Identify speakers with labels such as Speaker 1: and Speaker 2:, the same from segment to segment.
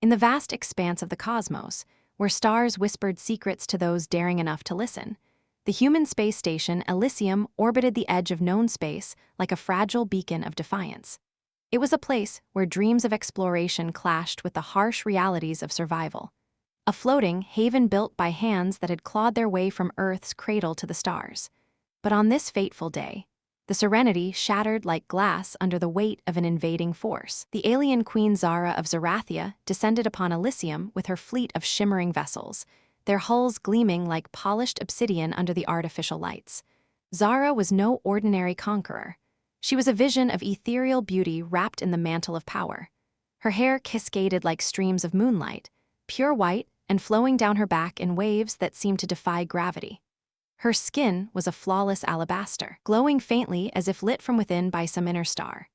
Speaker 1: In the vast expanse of the cosmos, where stars whispered secrets to those daring enough to listen, the human space station Elysium orbited the edge of known space like a fragile beacon of defiance. It was a place where dreams of exploration clashed with the harsh realities of survival. A floating haven built by hands that had clawed their way from Earth's cradle to the stars. But on this fateful day, the serenity shattered like glass under the weight of an invading force. The alien Queen Zara of Zerathia descended upon Elysium with her fleet of shimmering vessels, their hulls gleaming like polished obsidian under the artificial lights. Zara was no ordinary conqueror. She was a vision of ethereal beauty wrapped in the mantle of power. Her hair cascaded like streams of moonlight, pure white and flowing down her back in waves that seemed to defy gravity. Her skin was a flawless alabaster, glowing faintly as if lit from within by some inner star.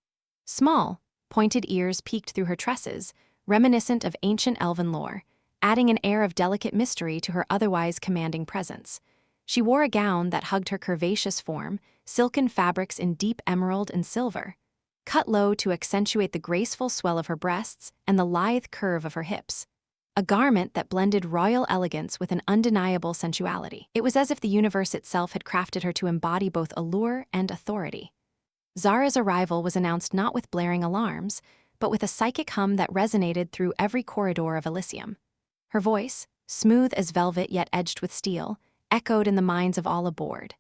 Speaker 1: Small, pointed ears peeked through her tresses, reminiscent of ancient elven lore, adding an air of delicate mystery to her otherwise commanding presence. She wore a gown that hugged her curvaceous form, silken fabrics in deep emerald and silver, cut low to accentuate the graceful swell of her breasts and the lithe curve of her hips. A garment that blended royal elegance with an undeniable sensuality. It was as if the universe itself had crafted her to embody both allure and authority. Zara's arrival was announced not with blaring alarms, but with a psychic hum that resonated through every corridor of Elysium. Her voice, smooth as velvet yet edged with steel, echoed in the minds of all aboard.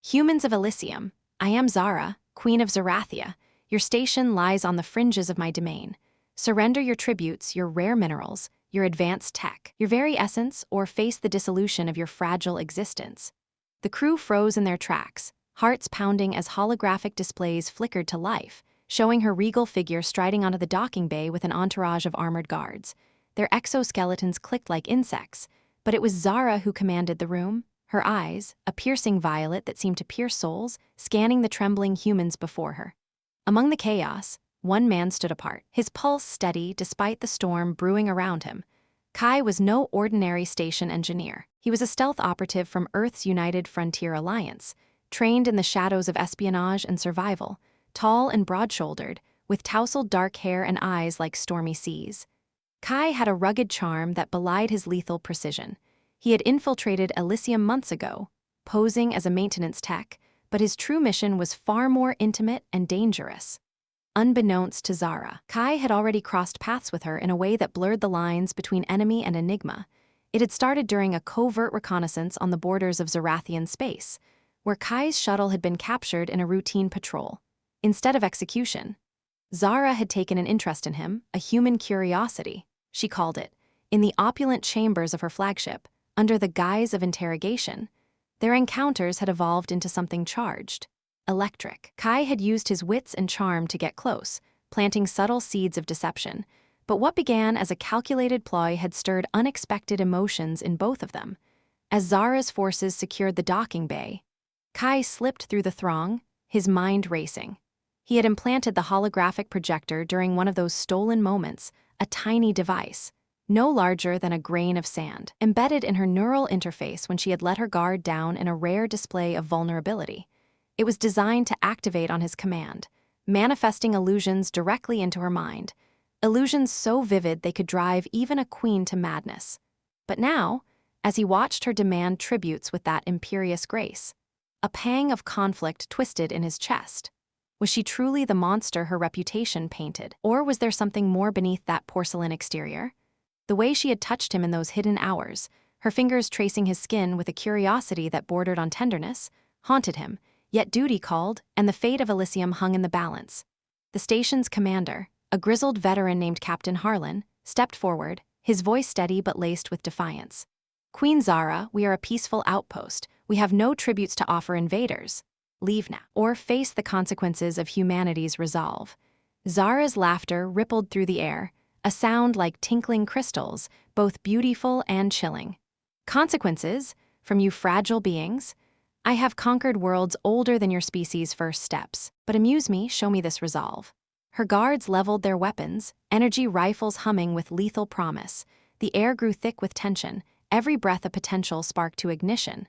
Speaker 1: Humans of Elysium, I am Zara, Queen of Zerathia. Your station lies on the fringes of my domain. Surrender your tributes, your rare minerals, your advanced tech, your very essence, or face the dissolution of your fragile existence. The crew froze in their tracks, hearts pounding as holographic displays flickered to life, showing her regal figure striding onto the docking bay with an entourage of armored guards. Their exoskeletons clicked like insects, but it was Zara who commanded the room, her eyes, a piercing violet that seemed to pierce souls, scanning the trembling humans before her. Among the chaos, one man stood apart, his pulse steady despite the storm brewing around him. Kai was no ordinary station engineer. He was a stealth operative from Earth's United Frontier Alliance, trained in the shadows of espionage and survival, tall and broad-shouldered, with tousled dark hair and eyes like stormy seas. Kai had a rugged charm that belied his lethal precision. He had infiltrated Elysium months ago, posing as a maintenance tech, but his true mission was far more intimate and dangerous. Unbeknownst to Zara, Kai had already crossed paths with her in a way that blurred the lines between enemy and enigma. It had started during a covert reconnaissance on the borders of Zerathian space, where Kai's shuttle had been captured in a routine patrol. Instead of execution, Zara had taken an interest in him, a human curiosity, she called it, in the opulent chambers of her flagship, under the guise of interrogation. Their encounters had evolved into something charged. Electric. Kai had used his wits and charm to get close, planting subtle seeds of deception. But what began as a calculated ploy had stirred unexpected emotions in both of them. As Zara's forces secured the docking bay, Kai slipped through the throng, his mind racing. He had implanted the holographic projector during one of those stolen moments, a tiny device, no larger than a grain of sand, embedded in her neural interface when she had let her guard down in a rare display of vulnerability. It was designed to activate on his command, manifesting illusions directly into her mind, illusions so vivid they could drive even a queen to madness. But now, as he watched her demand tributes with that imperious grace, a pang of conflict twisted in his chest. Was she truly the monster her reputation painted, or was there something more beneath that porcelain exterior? The way she had touched him in those hidden hours, her fingers tracing his skin with a curiosity that bordered on tenderness, haunted him. Yet duty called, and the fate of Elysium hung in the balance. The station's commander, a grizzled veteran named Captain Harlan, stepped forward, his voice steady but laced with defiance. Queen Zara, we are a peaceful outpost. We have no tributes to offer invaders. Leave now, or face the consequences of humanity's resolve. Zara's laughter rippled through the air, a sound like tinkling crystals, both beautiful and chilling. Consequences? From you fragile beings? I have conquered worlds older than your species' first steps, but amuse me, show me this resolve. Her guards leveled their weapons, energy rifles humming with lethal promise. The air grew thick with tension, every breath a potential spark to ignition.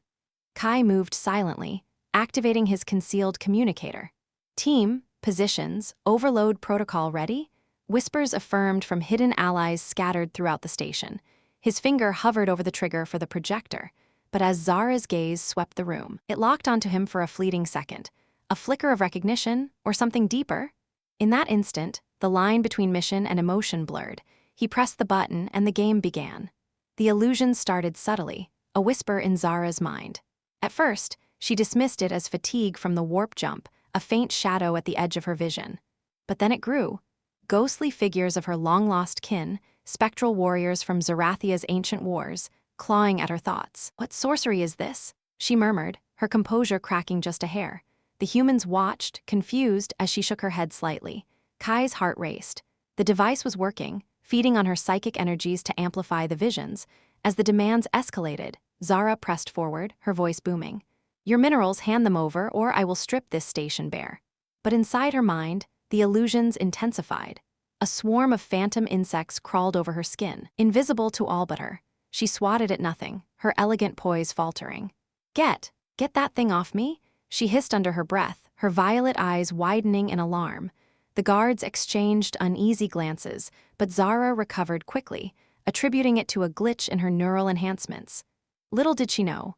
Speaker 1: Kai moved silently, activating his concealed communicator. Team, positions, overload protocol ready? Whispers affirmed from hidden allies scattered throughout the station. His finger hovered over the trigger for the projector, but as Zara's gaze swept the room, it locked onto him for a fleeting second. A flicker of recognition, or something deeper? In that instant, the line between mission and emotion blurred. He pressed the button and the game began. The illusion started subtly, a whisper in Zara's mind. At first, she dismissed it as fatigue from the warp jump, a faint shadow at the edge of her vision. But then it grew. Ghostly figures of her long-lost kin, spectral warriors from Zerathia's ancient wars, clawing at her thoughts. "What sorcery is this?" she murmured, her composure cracking just a hair. The humans watched, confused, as she shook her head slightly. Kai's heart raced. The device was working, feeding on her psychic energies to amplify the visions. As the demands escalated, Zara pressed forward, her voice booming. "Your minerals, hand them over, or I will strip this station bare." But inside her mind, the illusions intensified. A swarm of phantom insects crawled over her skin, invisible to all but her. She swatted at nothing, her elegant poise faltering. Get that thing off me," she hissed under her breath, her violet eyes widening in alarm. The guards exchanged uneasy glances, but Zara recovered quickly, attributing it to a glitch in her neural enhancements. Little did she know,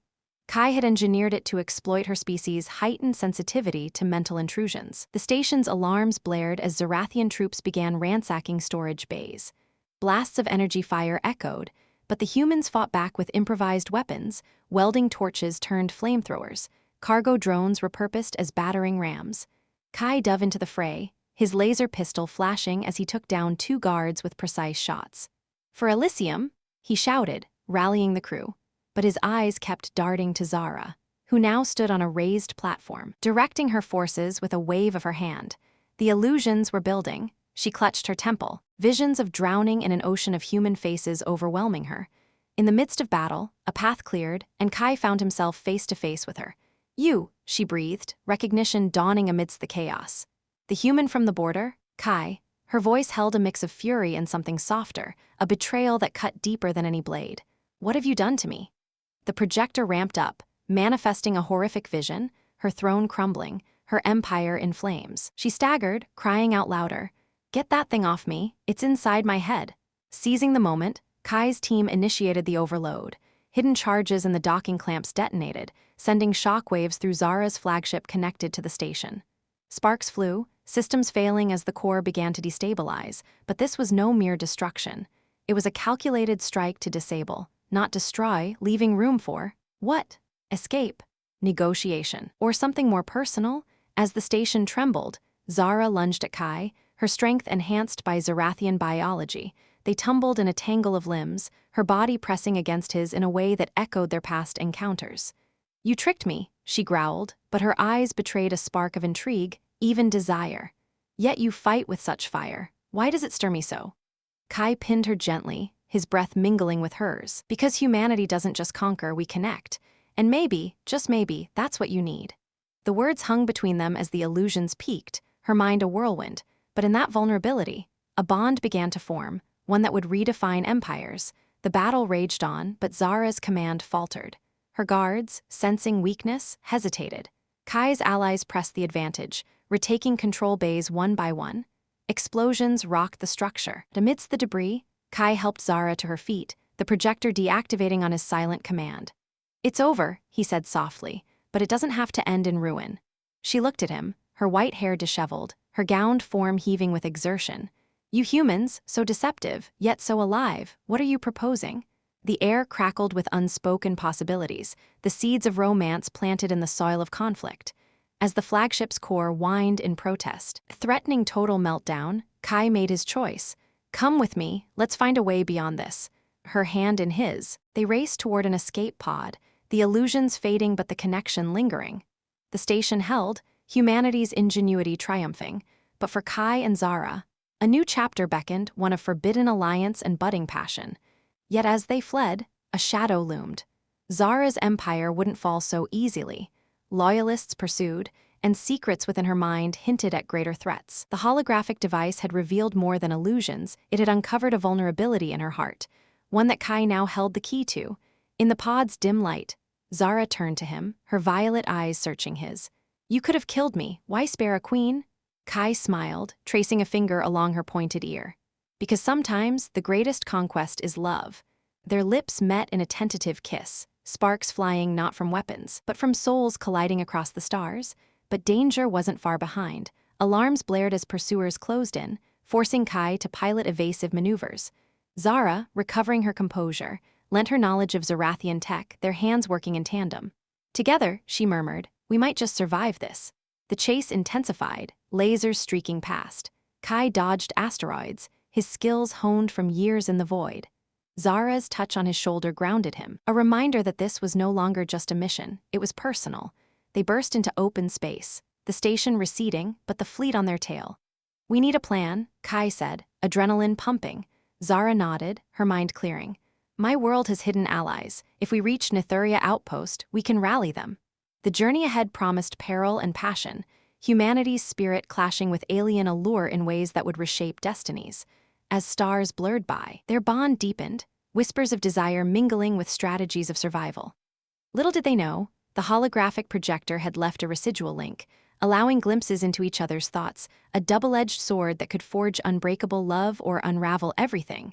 Speaker 1: Kai had engineered it to exploit her species' heightened sensitivity to mental intrusions. The station's alarms blared as Zerathian troops began ransacking storage bays. Blasts of energy fire echoed, but the humans fought back with improvised weapons, welding torches turned flamethrowers, cargo drones repurposed as battering rams. Kai dove into the fray, his laser pistol flashing as he took down 2 guards with precise shots. "For Elysium," he shouted, rallying the crew. But his eyes kept darting to Zara, who now stood on a raised platform, directing her forces with a wave of her hand. The illusions were building. She clutched her temple, visions of drowning in an ocean of human faces overwhelming her. In the midst of battle, a path cleared, and Kai found himself face to face with her. "You," she breathed, recognition dawning amidst the chaos. "The human from the border?" Kai. Her voice held a mix of fury and something softer, a betrayal that cut deeper than any blade. "What have you done to me?" The projector ramped up, manifesting a horrific vision, her throne crumbling, her empire in flames. She staggered, crying out louder, "Get that thing off me, it's inside my head." Seizing the moment, Kai's team initiated the overload. Hidden charges in the docking clamps detonated, sending shockwaves through Zara's flagship connected to the station. Sparks flew, systems failing as the core began to destabilize, but this was no mere destruction. It was a calculated strike to disable, not destroy, leaving room for, what? Escape, negotiation, or something more personal? As the station trembled, Zara lunged at Kai, her strength enhanced by Zerathian biology. They tumbled in a tangle of limbs, her body pressing against his in a way that echoed their past encounters. "You tricked me," she growled, but her eyes betrayed a spark of intrigue, even desire. "Yet you fight with such fire. Why does it stir me so?" Kai pinned her gently, his breath mingling with hers. "Because humanity doesn't just conquer, we connect. And maybe, just maybe, that's what you need." The words hung between them as the illusions peaked, her mind a whirlwind. But in that vulnerability, a bond began to form, one that would redefine empires. The battle raged on, but Zara's command faltered. Her guards, sensing weakness, hesitated. Kai's allies pressed the advantage, retaking control bays one by one. Explosions rocked the structure. Amidst the debris, Kai helped Zara to her feet, the projector deactivating on his silent command. "It's over," he said softly, "but it doesn't have to end in ruin." She looked at him, her white hair disheveled, her gowned form heaving with exertion. "You humans, so deceptive, yet so alive, what are you proposing?" The air crackled with unspoken possibilities, the seeds of romance planted in the soil of conflict. As the flagship's core whined in protest, threatening total meltdown, Kai made his choice. "Come with me, let's find a way beyond this." Her hand in his, they raced toward an escape pod, the illusions fading but the connection lingering. The station held, humanity's ingenuity triumphing, but for Kai and Zara, a new chapter beckoned, one of forbidden alliance and budding passion. Yet as they fled, a shadow loomed. Zara's empire wouldn't fall so easily. Loyalists pursued, and secrets within her mind hinted at greater threats. The holographic device had revealed more than illusions, it had uncovered a vulnerability in her heart, one that Kai now held the key to. In the pod's dim light, Zara turned to him, her violet eyes searching his. "You could have killed me, why spare a queen?" Kai smiled, tracing a finger along her pointed ear. Because sometimes the greatest conquest is love. Their lips met in a tentative kiss, sparks flying not from weapons, but from souls colliding across the stars. But danger wasn't far behind. Alarms blared as pursuers closed in, forcing Kai to pilot evasive maneuvers. Zara, recovering her composure, lent her knowledge of Zerathian tech, their hands working in tandem. Together, she murmured, we might just survive this. The chase intensified, lasers streaking past. Kai dodged asteroids, his skills honed from years in the void. Zara's touch on his shoulder grounded him, a reminder that this was no longer just a mission, it was personal. They burst into open space, the station receding, but the fleet on their tail. We need a plan, Kai said, adrenaline pumping. Zara nodded, her mind clearing. My world has hidden allies. If we reach Nethuria Outpost, we can rally them. The journey ahead promised peril and passion, humanity's spirit clashing with alien allure in ways that would reshape destinies. As stars blurred by, their bond deepened, whispers of desire mingling with strategies of survival. Little did they know, the holographic projector had left a residual link, allowing glimpses into each other's thoughts, a double-edged sword that could forge unbreakable love or unravel everything.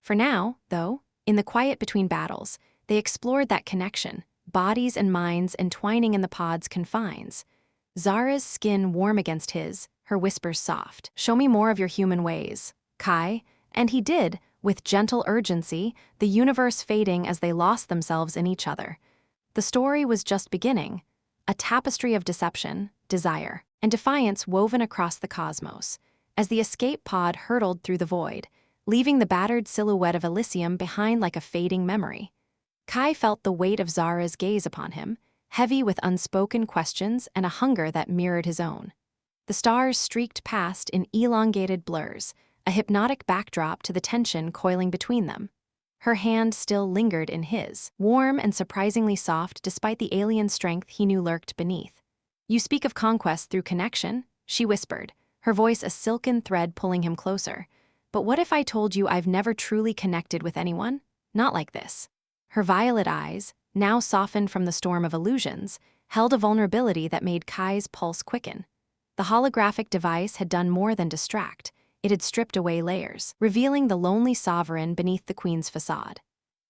Speaker 1: For now, though, in the quiet between battles, they explored that connection, bodies and minds entwining in the pod's confines. Zara's skin warm against his, her whispers soft. Show me more of your human ways, Kai, and he did, with gentle urgency, the universe fading as they lost themselves in each other. The story was just beginning, a tapestry of deception, desire, and defiance woven across the cosmos, as the escape pod hurtled through the void, leaving the battered silhouette of Elysium behind like a fading memory. Kai felt the weight of Zara's gaze upon him, heavy with unspoken questions and a hunger that mirrored his own. The stars streaked past in elongated blurs, a hypnotic backdrop to the tension coiling between them. Her hand still lingered in his, warm and surprisingly soft despite the alien strength he knew lurked beneath. You speak of conquest through connection, she whispered, her voice a silken thread pulling him closer. But what if I told you I've never truly connected with anyone? Not like this. Her violet eyes, now softened from the storm of illusions, held a vulnerability that made Kai's pulse quicken. The holographic device had done more than distract. It had stripped away layers, revealing the lonely sovereign beneath the queen's facade.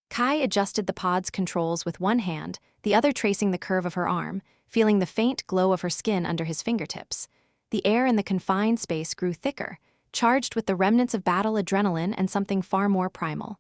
Speaker 1: Kai adjusted the pod's controls with one hand, the other tracing the curve of her arm, feeling the faint glow of her skin under his fingertips. The air in the confined space grew thicker, charged with the remnants of battle adrenaline and something far more primal.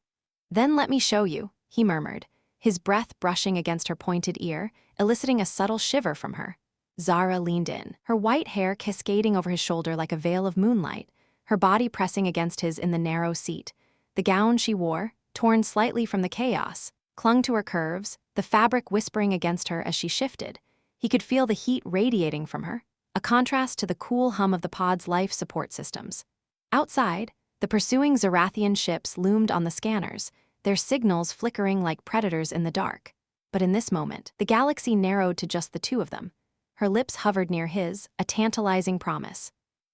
Speaker 1: Then let me show you, he murmured, his breath brushing against her pointed ear, eliciting a subtle shiver from her. Zara leaned in, her white hair cascading over his shoulder like a veil of moonlight, her body pressing against his in the narrow seat. The gown she wore, torn slightly from the chaos, clung to her curves, the fabric whispering against her as she shifted. He could feel the heat radiating from her, a contrast to the cool hum of the pod's life support systems. Outside, the pursuing Zerathian ships loomed on the scanners, their signals flickering like predators in the dark. But in this moment, the galaxy narrowed to just the two of them. Her lips hovered near his, a tantalizing promise.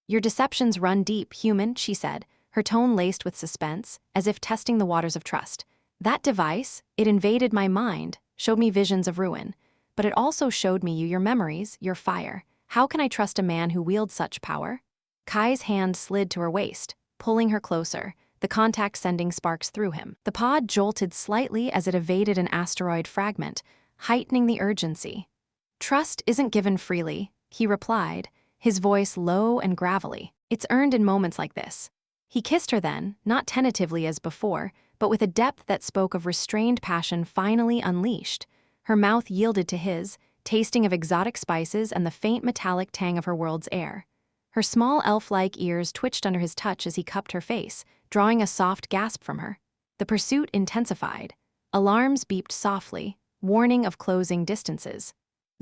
Speaker 1: Your deceptions run deep, human, she said, her tone laced with suspense, as if testing the waters of trust. That device, it invaded my mind, showed me visions of ruin. But it also showed me your memories, your fire. How can I trust a man who wields such power? Kai's hand slid to her waist, pulling her closer, the contact sending sparks through him. The pod jolted slightly as it evaded an asteroid fragment, heightening the urgency. Trust isn't given freely, he replied, his voice low and gravelly. It's earned in moments like this. He kissed her then, not tentatively as before, but with a depth that spoke of restrained passion finally unleashed. Her mouth yielded to his, tasting of exotic spices and the faint metallic tang of her world's air. Her small elf-like ears twitched under his touch as he cupped her face, drawing a soft gasp from her. The pursuit intensified. Alarms beeped softly, warning of closing distances.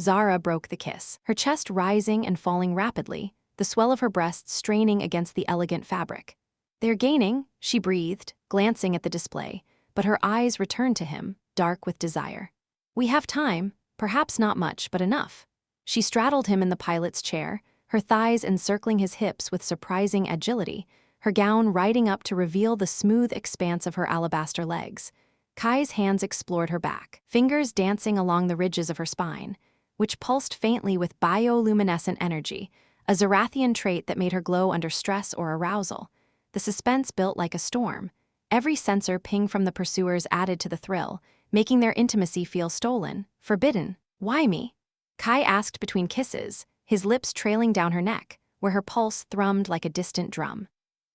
Speaker 1: Zara broke the kiss, her chest rising and falling rapidly, the swell of her breasts straining against the elegant fabric. They're gaining, she breathed, glancing at the display, but her eyes returned to him, dark with desire. We have time, perhaps not much, but enough. She straddled him in the pilot's chair, her thighs encircling his hips with surprising agility, her gown riding up to reveal the smooth expanse of her alabaster legs. Kai's hands explored her back, fingers dancing along the ridges of her spine, which pulsed faintly with bioluminescent energy, a Zerathian trait that made her glow under stress or arousal. The suspense built like a storm. Every sensor ping from the pursuers added to the thrill, making their intimacy feel stolen, forbidden. Why me? Kai asked between kisses, his lips trailing down her neck, where her pulse thrummed like a distant drum.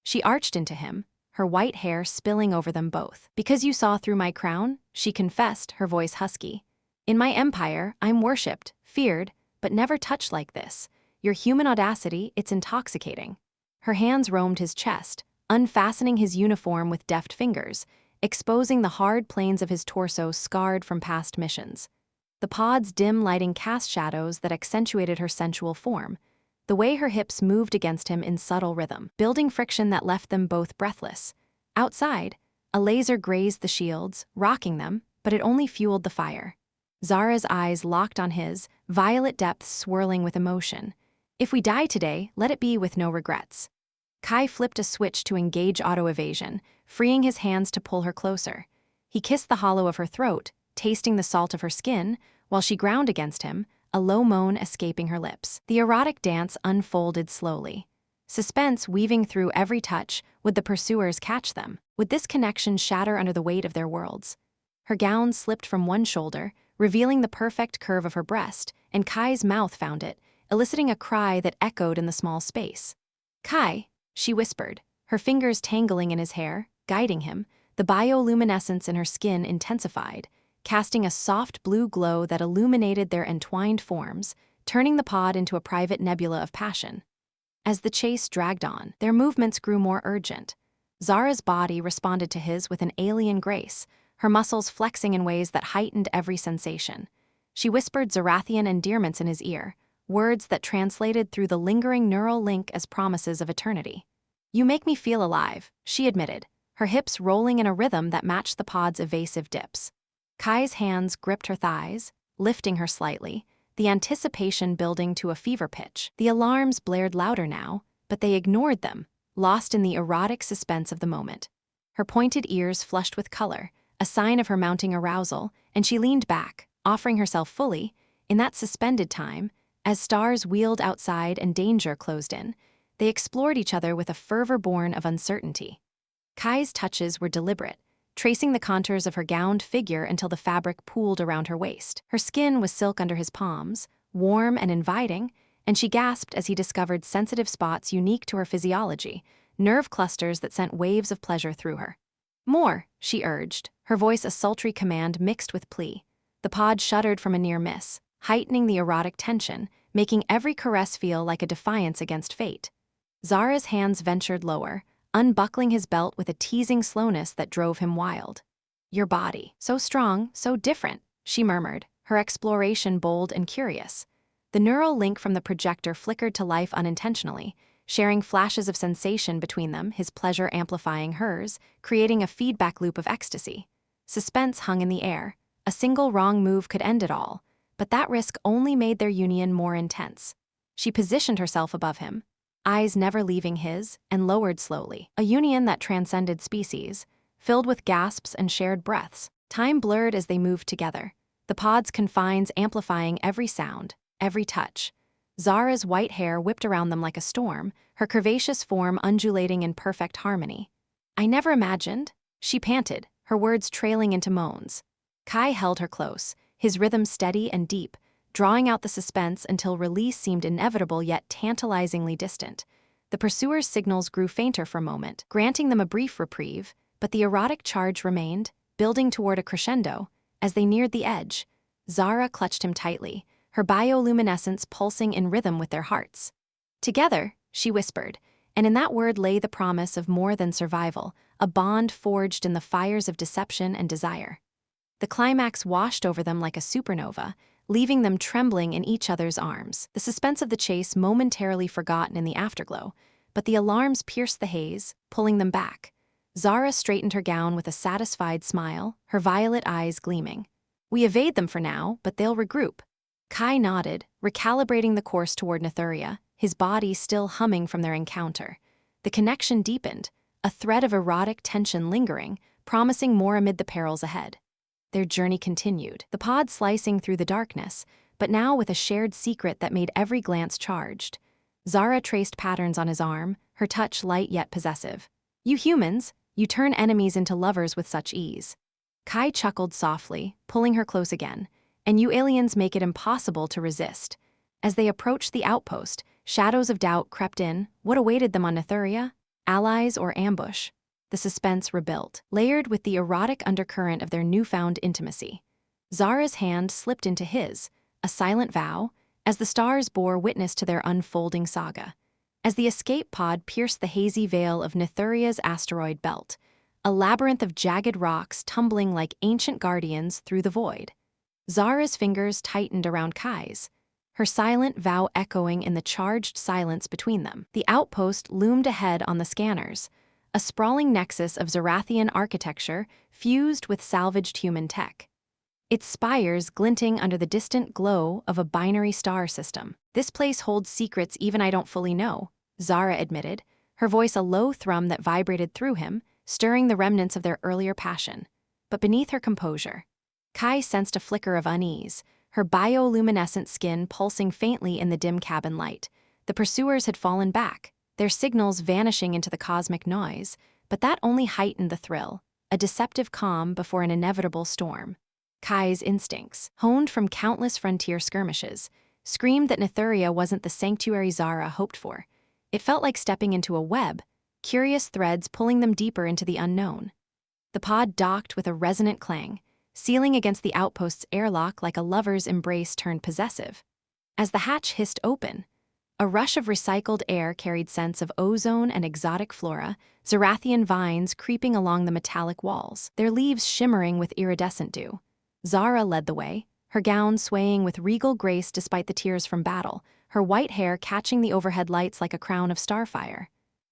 Speaker 1: She arched into him, her white hair spilling over them both. Because you saw through my crown, she confessed, her voice husky. In my empire, I'm worshipped, feared, but never touched like this. Your human audacity, it's intoxicating. Her hands roamed his chest, unfastening his uniform with deft fingers, exposing the hard planes of his torso scarred from past missions. The pod's dim lighting cast shadows that accentuated her sensual form, the way her hips moved against him in subtle rhythm, building friction that left them both breathless. Outside, a laser grazed the shields, rocking them, but it only fueled the fire. Zara's eyes locked on his, violet depths swirling with emotion. If we die today, let it be with no regrets. Kai flipped a switch to engage auto-evasion, freeing his hands to pull her closer. He kissed the hollow of her throat, tasting the salt of her skin, while she ground against him, a low moan escaping her lips. The erotic dance unfolded slowly. Suspense weaving through every touch. Would the pursuers catch them? Would this connection shatter under the weight of their worlds? Her gown slipped from one shoulder, revealing the perfect curve of her breast, and Kai's mouth found it, eliciting a cry that echoed in the small space. Kai, she whispered, her fingers tangling in his hair, guiding him. The bioluminescence in her skin intensified, casting a soft blue glow that illuminated their entwined forms, turning the pod into a private nebula of passion. As the chase dragged on, their movements grew more urgent. Zara's body responded to his with an alien grace, her muscles flexing in ways that heightened every sensation. She whispered Zerathian endearments in his ear, words that translated through the lingering neural link as promises of eternity. You make me feel alive, she admitted, her hips rolling in a rhythm that matched the pod's evasive dips. Kai's hands gripped her thighs, lifting her slightly, the anticipation building to a fever pitch. The alarms blared louder now, but they ignored them, lost in the erotic suspense of the moment. Her pointed ears flushed with color, a sign of her mounting arousal, and she leaned back, offering herself fully. In that suspended time, as stars wheeled outside and danger closed in, they explored each other with a fervor born of uncertainty. Kai's touches were deliberate, tracing the contours of her gowned figure until the fabric pooled around her waist. Her skin was silk under his palms, warm and inviting, and she gasped as he discovered sensitive spots unique to her physiology, nerve clusters that sent waves of pleasure through her. More, she urged, her voice a sultry command mixed with plea. The pod shuddered from a near miss, heightening the erotic tension, making every caress feel like a defiance against fate. Zara's hands ventured lower, unbuckling his belt with a teasing slowness that drove him wild. Your body, so strong, so different, she murmured, her exploration bold and curious. The neural link from the projector flickered to life unintentionally, sharing flashes of sensation between them, his pleasure amplifying hers, creating a feedback loop of ecstasy. Suspense hung in the air. A single wrong move could end it all, but that risk only made their union more intense. She positioned herself above him, eyes never leaving his, and lowered slowly. A union that transcended species, filled with gasps and shared breaths. Time blurred as they moved together, the pod's confines amplifying every sound, every touch. Zara's white hair whipped around them like a storm, her curvaceous form undulating in perfect harmony. I never imagined, she panted, her words trailing into moans. Kai held her close, his rhythm steady and deep, drawing out the suspense until release seemed inevitable yet tantalizingly distant. The pursuers' signals grew fainter for a moment, granting them a brief reprieve, but the erotic charge remained, building toward a crescendo. As they neared the edge, Zara clutched him tightly, her bioluminescence pulsing in rhythm with their hearts. Together, she whispered, and in that word lay the promise of more than survival, a bond forged in the fires of deception and desire. The climax washed over them like a supernova, leaving them trembling in each other's arms. The suspense of the chase momentarily forgotten in the afterglow, but the alarms pierced the haze, pulling them back. Zara straightened her gown with a satisfied smile, her violet eyes gleaming. We evade them for now, but they'll regroup. Kai nodded, recalibrating the course toward Nethuria, his body still humming from their encounter. The connection deepened, a thread of erotic tension lingering, promising more amid the perils ahead. Their journey continued, the pod slicing through the darkness, but now with a shared secret that made every glance charged. Zara traced patterns on his arm, her touch light yet possessive. You humans, you turn enemies into lovers with such ease. Kai chuckled softly, pulling her close again. And you aliens make it impossible to resist. As they approached the outpost, shadows of doubt crept in. What awaited them on Nethuria? Allies or ambush? The suspense rebuilt, layered with the erotic undercurrent of their newfound intimacy. Zara's hand slipped into his, a silent vow, as the stars bore witness to their unfolding saga. As the escape pod pierced the hazy veil of Nethuria's asteroid belt, a labyrinth of jagged rocks tumbling like ancient guardians through the void. Zara's fingers tightened around Kai's, her silent vow echoing in the charged silence between them. The outpost loomed ahead on the scanners, a sprawling nexus of Zerathian architecture fused with salvaged human tech. Its spires glinting under the distant glow of a binary star system. This place holds secrets even I don't fully know, Zara admitted, her voice a low thrum that vibrated through him, stirring the remnants of their earlier passion. But beneath her composure, Kai sensed a flicker of unease, her bioluminescent skin pulsing faintly in the dim cabin light. The pursuers had fallen back, their signals vanishing into the cosmic noise, but that only heightened the thrill, a deceptive calm before an inevitable storm. Kai's instincts, honed from countless frontier skirmishes, screamed that Nethuria wasn't the sanctuary Zara hoped for. It felt like stepping into a web, curious threads pulling them deeper into the unknown. The pod docked with a resonant clang, sealing against the outpost's airlock like a lover's embrace turned possessive. As the hatch hissed open, a rush of recycled air carried scents of ozone and exotic flora, Zerathian vines creeping along the metallic walls, their leaves shimmering with iridescent dew. Zara led the way, her gown swaying with regal grace despite the tears from battle, her white hair catching the overhead lights like a crown of starfire.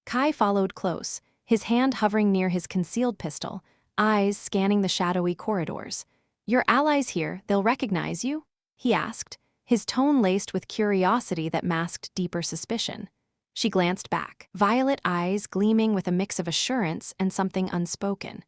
Speaker 1: Kai followed close, his hand hovering near his concealed pistol, eyes scanning the shadowy corridors. "Your allies here, they'll recognize you?" he asked, his tone laced with curiosity that masked deeper suspicion. She glanced back, violet eyes gleaming with a mix of assurance and something unspoken.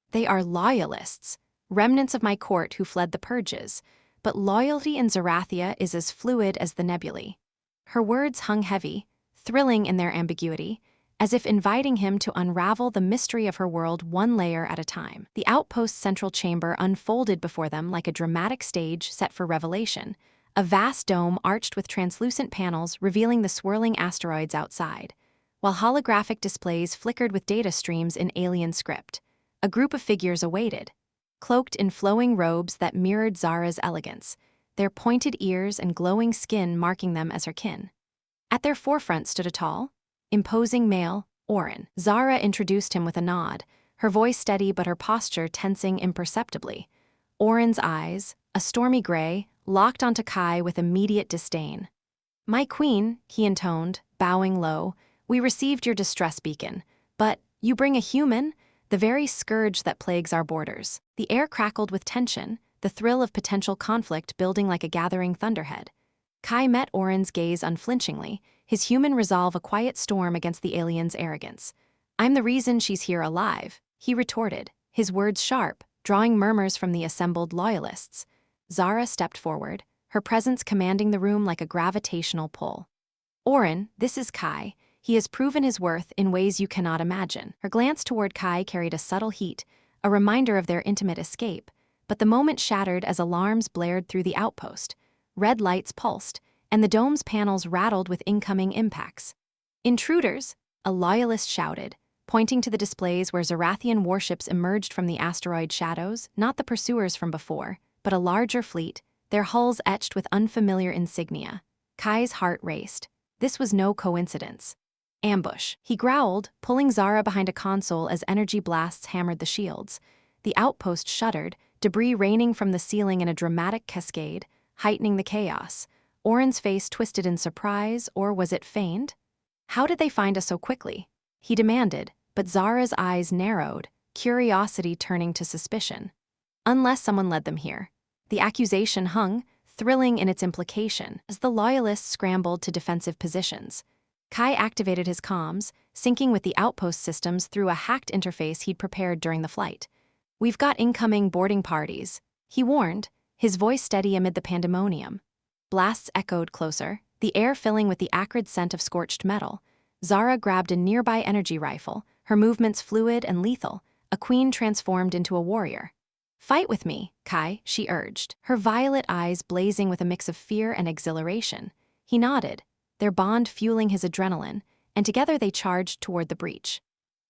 Speaker 1: "They are loyalists, remnants of my court who fled the purges, but loyalty in Zerathia is as fluid as the nebulae." Her words hung heavy, thrilling in their ambiguity, as if inviting him to unravel the mystery of her world one layer at a time. The outpost's central chamber unfolded before them like a dramatic stage set for revelation, a vast dome arched with translucent panels revealing the swirling asteroids outside, while holographic displays flickered with data streams in alien script. A group of figures awaited, cloaked in flowing robes that mirrored Zara's elegance, their pointed ears and glowing skin marking them as her kin. At their forefront stood a tall, imposing male, Oren. Zara introduced him with a nod, her voice steady but her posture tensing imperceptibly. Oren's eyes, a stormy gray, locked onto Kai with immediate disdain. "My queen," he intoned, bowing low, "we received your distress beacon, but you bring a human, the very scourge that plagues our borders." The air crackled with tension, the thrill of potential conflict building like a gathering thunderhead. Kai met Oren's gaze unflinchingly, his human resolve a quiet storm against the alien's arrogance. "I'm the reason she's here alive," he retorted, his words sharp, drawing murmurs from the assembled loyalists. Zara stepped forward, her presence commanding the room like a gravitational pull. "Oren, this is Kai. He has proven his worth in ways you cannot imagine." Her glance toward Kai carried a subtle heat, a reminder of their intimate escape, but the moment shattered as alarms blared through the outpost. Red lights pulsed, and the dome's panels rattled with incoming impacts. "Intruders!" a loyalist shouted, pointing to the displays where Zerathian warships emerged from the asteroid shadows, not the pursuers from before, but a larger fleet, their hulls etched with unfamiliar insignia. Kai's heart raced. This was no coincidence. "Ambush," he growled, pulling Zara behind a console as energy blasts hammered the shields. The outpost shuddered, debris raining from the ceiling in a dramatic cascade, heightening the chaos. Oren's face twisted in surprise, or was it feigned? "How did they find us so quickly?" he demanded, but Zara's eyes narrowed, curiosity turning to suspicion. "Unless someone led them here." The accusation hung, thrilling in its implication, as the loyalists scrambled to defensive positions. Kai activated his comms, syncing with the outpost systems through a hacked interface he'd prepared during the flight. "We've got incoming boarding parties," he warned, his voice steady amid the pandemonium. Blasts echoed closer, the air filling with the acrid scent of scorched metal. Zara grabbed a nearby energy rifle, her movements fluid and lethal, a queen transformed into a warrior. "Fight with me, Kai," she urged, her violet eyes blazing with a mix of fear and exhilaration. He nodded, their bond fueling his adrenaline, and together they charged toward the breach.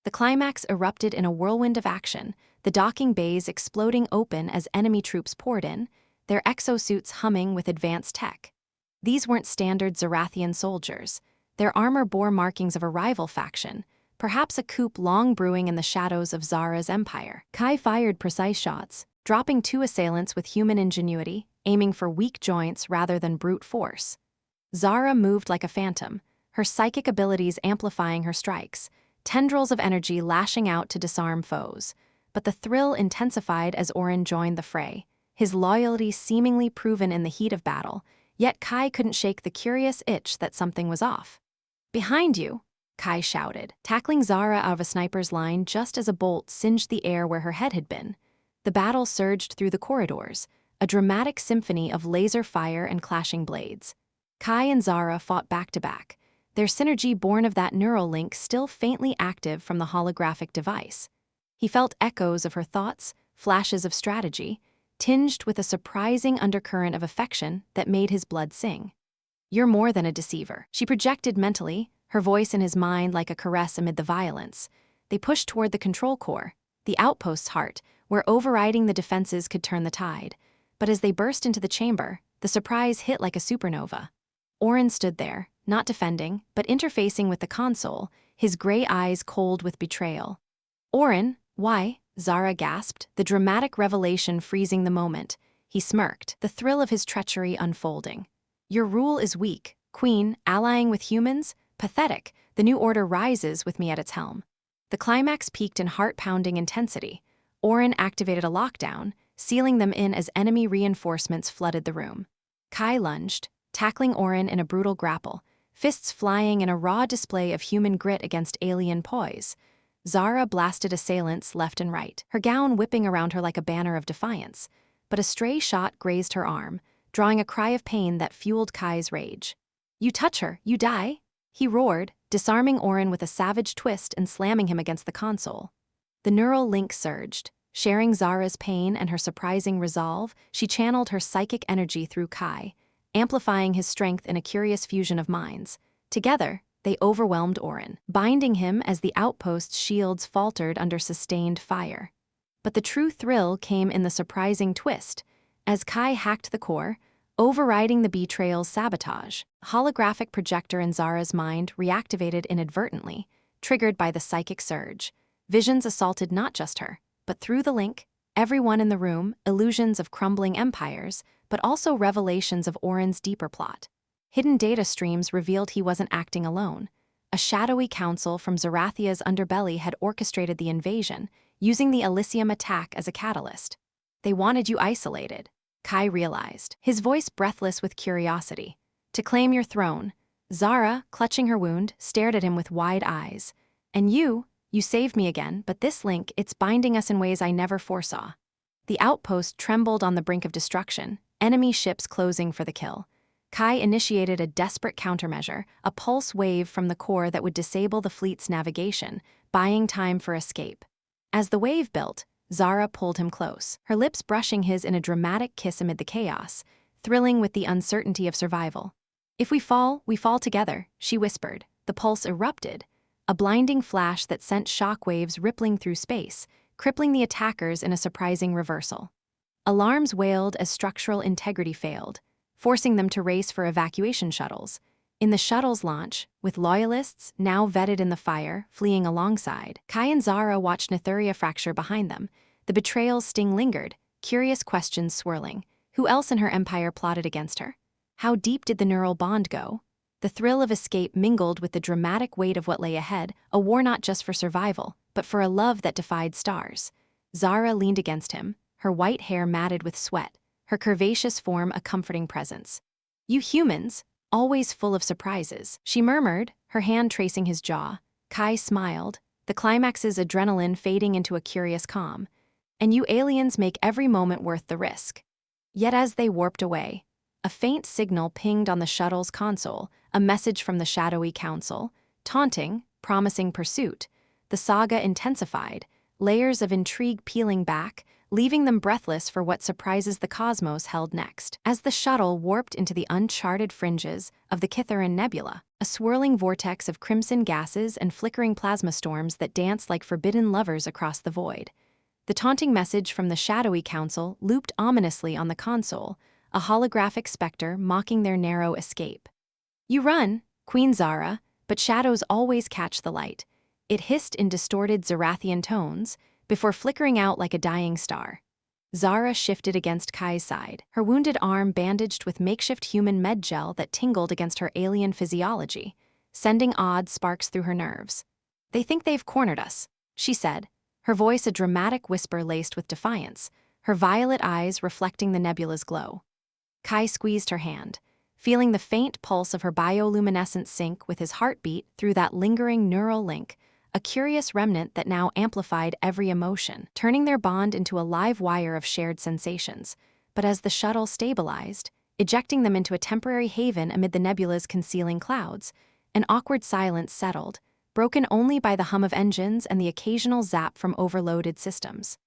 Speaker 1: The climax erupted in a whirlwind of action, the docking bays exploding open as enemy troops poured in, their exosuits humming with advanced tech. These weren't standard Zerathian soldiers. Their armor bore markings of a rival faction, perhaps a coup long brewing in the shadows of Zara's empire. Kai fired precise shots, dropping 2 assailants with human ingenuity, aiming for weak joints rather than brute force. Zara moved like a phantom, her psychic abilities amplifying her strikes, tendrils of energy lashing out to disarm foes. But the thrill intensified as Oren joined the fray, his loyalty seemingly proven in the heat of battle, yet Kai couldn't shake the curious itch that something was off. "Behind you," Kai shouted, tackling Zara out of a sniper's line just as a bolt singed the air where her head had been. The battle surged through the corridors, a dramatic symphony of laser fire and clashing blades. Kai and Zara fought back to back, their synergy born of that neural link still faintly active from the holographic device. He felt echoes of her thoughts, flashes of strategy, tinged with a surprising undercurrent of affection that made his blood sing. "You're more than a deceiver," she projected mentally, her voice in his mind like a caress amid the violence. They pushed toward the control core, the outpost's heart, where overriding the defenses could turn the tide. But as they burst into the chamber, the surprise hit like a supernova. Oren stood there, not defending, but interfacing with the console, his gray eyes cold with betrayal. "Oren, why?" Zara gasped, the dramatic revelation freezing the moment. He smirked, the thrill of his treachery unfolding. "Your rule is weak, Queen, allying with humans? Pathetic. The new order rises with me at its helm." The climax peaked in heart-pounding intensity. Oren activated a lockdown, sealing them in as enemy reinforcements flooded the room. Kai lunged, tackling Oren in a brutal grapple, fists flying in a raw display of human grit against alien poise. Zara blasted assailants left and right, her gown whipping around her like a banner of defiance. But a stray shot grazed her arm, drawing a cry of pain that fueled Kai's rage. "You touch her, you die!" he roared, disarming Oren with a savage twist and slamming him against the console. The neural link surged. Sharing Zara's pain and her surprising resolve, she channeled her psychic energy through Kai, amplifying his strength in a curious fusion of minds. Together, they overwhelmed Oren, binding him as the outpost's shields faltered under sustained fire. But the true thrill came in the surprising twist. As Kai hacked the core, overriding the betrayal's sabotage, a holographic projector in Zara's mind reactivated inadvertently, triggered by the psychic surge. Visions assaulted not just her, but through the link, everyone in the room, illusions of crumbling empires, but also revelations of Oren's deeper plot. Hidden data streams revealed he wasn't acting alone. A shadowy council from Zerathia's underbelly had orchestrated the invasion, using the Elysium attack as a catalyst. "They wanted you isolated," Kai realized, his voice breathless with curiosity. "To claim your throne." Zara, clutching her wound, stared at him with wide eyes. "And you saved me again, but this link, it's binding us in ways I never foresaw." The outpost trembled on the brink of destruction, enemy ships closing for the kill. Kai initiated a desperate countermeasure, a pulse wave from the core that would disable the fleet's navigation, buying time for escape. As the wave built, Zara pulled him close, her lips brushing his in a dramatic kiss amid the chaos, thrilling with the uncertainty of survival. "If we fall together," she whispered. The pulse erupted, a blinding flash that sent shockwaves rippling through space, crippling the attackers in a surprising reversal. Alarms wailed as structural integrity failed, forcing them to race for evacuation shuttles. In the shuttle's launch, with loyalists, now vetted in the fire, fleeing alongside, Kai and Zara watched Nethuria fracture behind them. The betrayal's sting lingered, curious questions swirling. Who else in her empire plotted against her? How deep did the neural bond go? The thrill of escape mingled with the dramatic weight of what lay ahead, a war not just for survival, but for a love that defied stars. Zara leaned against him, her white hair matted with sweat, her curvaceous form a comforting presence. "You humans, always full of surprises," she murmured, her hand tracing his jaw. Kai smiled, the climax's adrenaline fading into a curious calm. "And you aliens make every moment worth the risk." Yet as they warped away, a faint signal pinged on the shuttle's console, a message from the shadowy council, taunting, promising pursuit. The saga intensified, layers of intrigue peeling back, leaving them breathless for what surprises the cosmos held next. As the shuttle warped into the uncharted fringes of the Kithaeron Nebula, a swirling vortex of crimson gases and flickering plasma storms that danced like forbidden lovers across the void. The taunting message from the shadowy council looped ominously on the console, a holographic specter mocking their narrow escape. "You run, Queen Zara, but shadows always catch the light," it hissed in distorted Zerathian tones, before flickering out like a dying star. Zara shifted against Kai's side, her wounded arm bandaged with makeshift human med gel that tingled against her alien physiology, sending odd sparks through her nerves. "They think they've cornered us," she said, her voice a dramatic whisper laced with defiance, her violet eyes reflecting the nebula's glow. Kai squeezed her hand, feeling the faint pulse of her bioluminescence sync with his heartbeat through that lingering neural link, a curious remnant that now amplified every emotion, turning their bond into a live wire of shared sensations. But as the shuttle stabilized, ejecting them into a temporary haven amid the nebula's concealing clouds, an awkward silence settled, broken only by the hum of engines and the occasional zap from overloaded systems.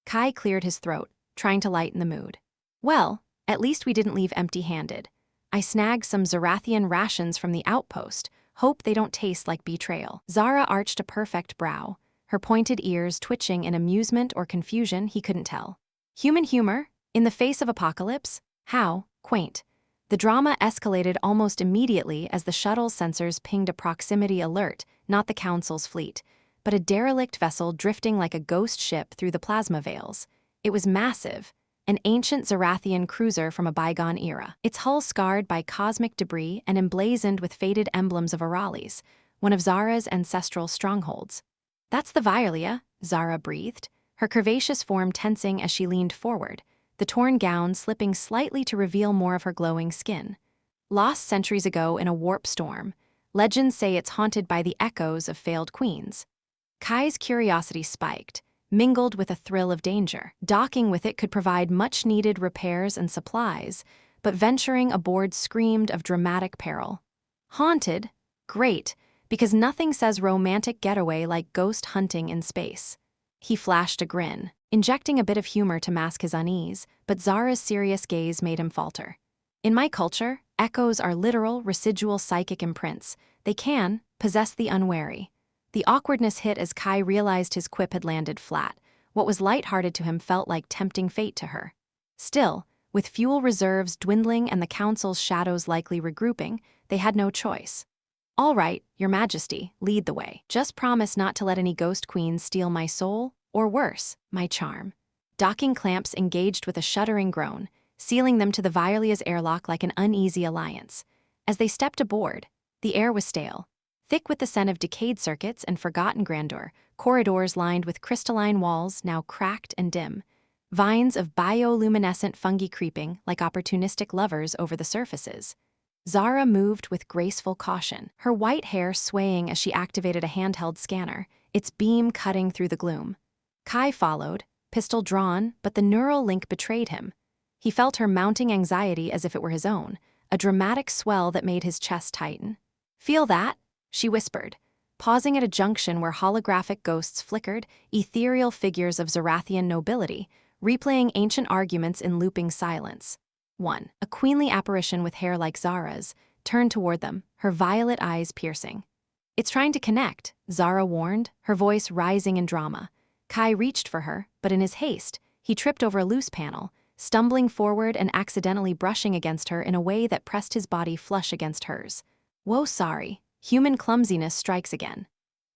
Speaker 1: Kai cleared his throat, trying to lighten the mood. "Well, at least we didn't leave empty-handed. I snagged some Zerathian rations from the outpost. Hope they don't taste like betrayal." Zara arched a perfect brow, her pointed ears twitching in amusement or confusion he couldn't tell. Human humor? In the face of apocalypse? How quaint. The drama escalated almost immediately as the shuttle's sensors pinged a proximity alert, not the Council's fleet, but a derelict vessel drifting like a ghost ship through the plasma veils. It was massive, an ancient Zerathian cruiser from a bygone era, its hull scarred by cosmic debris and emblazoned with faded emblems of Auralis, one of Zara's ancestral strongholds. "That's the Violia," Zara breathed, her curvaceous form tensing as she leaned forward, the torn gown slipping slightly to reveal more of her glowing skin. "Lost centuries ago in a warp storm. Legends say it's haunted by the echoes of failed queens." Kai's curiosity spiked, mingled with a thrill of danger. Docking with it could provide much-needed repairs and supplies, but venturing aboard screamed of dramatic peril. Haunted? Great, because nothing says romantic getaway like ghost hunting in space. He flashed a grin, injecting a bit of humor to mask his unease, but Zara's serious gaze made him falter. "In my culture, echoes are literal, residual psychic imprints. They can possess the unwary." The awkwardness hit as Kai realized his quip had landed flat. What was lighthearted to him felt like tempting fate to her. Still, with fuel reserves dwindling and the Council's shadows likely regrouping, they had no choice. "All right, Your Majesty, lead the way. Just promise not to let any ghost queens steal my soul, or worse, my charm." Docking clamps engaged with a shuddering groan, sealing them to the Violia's airlock like an uneasy alliance. As they stepped aboard, the air was stale, thick with the scent of decayed circuits and forgotten grandeur, corridors lined with crystalline walls now cracked and dim, vines of bioluminescent fungi creeping like opportunistic lovers over the surfaces. Zara moved with graceful caution, her white hair swaying as she activated a handheld scanner, its beam cutting through the gloom. Kai followed, pistol drawn, but the neural link betrayed him. He felt her mounting anxiety as if it were his own, a dramatic swell that made his chest tighten. "Feel that?" she whispered, pausing at a junction where holographic ghosts flickered, ethereal figures of Zerathian nobility, replaying ancient arguments in looping silence. 1. A queenly apparition with hair like Zara's turned toward them, her violet eyes piercing. "It's trying to connect," Zara warned, her voice rising in drama. Kai reached for her, but in his haste, he tripped over a loose panel, stumbling forward and accidentally brushing against her in a way that pressed his body flush against hers. "Whoa, sorry. Human clumsiness strikes again."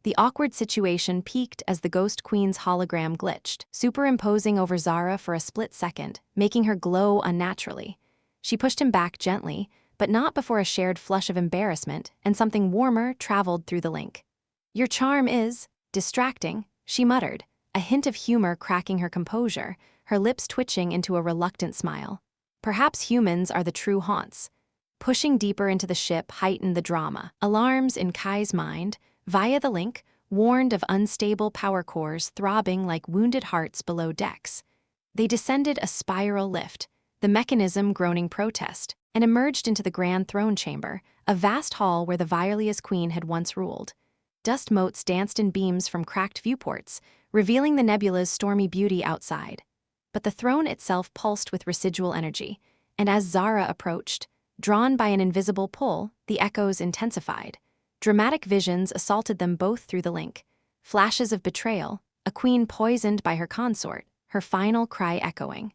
Speaker 1: The awkward situation peaked as the Ghost Queen's hologram glitched, superimposing over Zara for a split second, making her glow unnaturally. She pushed him back gently, but not before a shared flush of embarrassment and something warmer traveled through the link. "Your charm is distracting," she muttered, a hint of humor cracking her composure, her lips twitching into a reluctant smile. "Perhaps humans are the true haunts." Pushing deeper into the ship heightened the drama. Alarms in Kai's mind, via the link, warned of unstable power cores throbbing like wounded hearts below decks. They descended a spiral lift, the mechanism groaning protest. and emerged into the grand throne chamber, a vast hall where the Virelia's queen had once ruled. Dust motes danced in beams from cracked viewports, revealing the nebula's stormy beauty outside. But the throne itself pulsed with residual energy, and as Zara approached, drawn by an invisible pull, the echoes intensified. Dramatic visions assaulted them both through the link. Flashes of betrayal, a queen poisoned by her consort, her final cry echoing.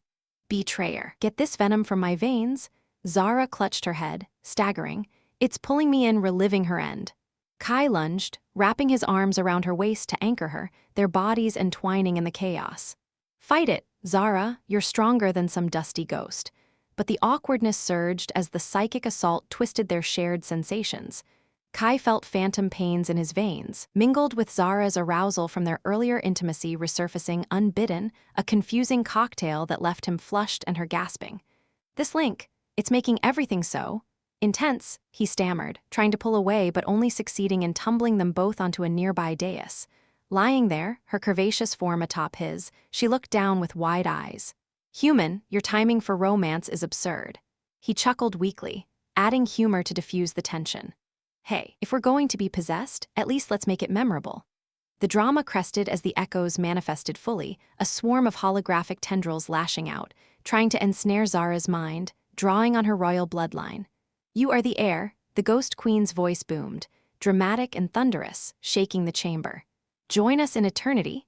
Speaker 1: Betrayer. Get this venom from my veins. Zara clutched her head, staggering. It's pulling me in, reliving her end. Kai lunged, wrapping his arms around her waist to anchor her, their bodies entwining in the chaos. Fight it, Zara, you're stronger than some dusty ghost. But the awkwardness surged as the psychic assault twisted their shared sensations. Kai felt phantom pains in his veins, mingled with Zara's arousal from their earlier intimacy resurfacing unbidden, a confusing cocktail that left him flushed and her gasping. This link, it's making everything so intense, he stammered, trying to pull away but only succeeding in tumbling them both onto a nearby dais. Lying there, her curvaceous form atop his, she looked down with wide eyes. Human, your timing for romance is absurd. He chuckled weakly, adding humor to diffuse the tension. Hey, if we're going to be possessed, at least let's make it memorable. The drama crested as the echoes manifested fully, a swarm of holographic tendrils lashing out, trying to ensnare Zara's mind, drawing on her royal bloodline. You are the heir, the ghost queen's voice boomed, dramatic and thunderous, shaking the chamber. Join us in eternity?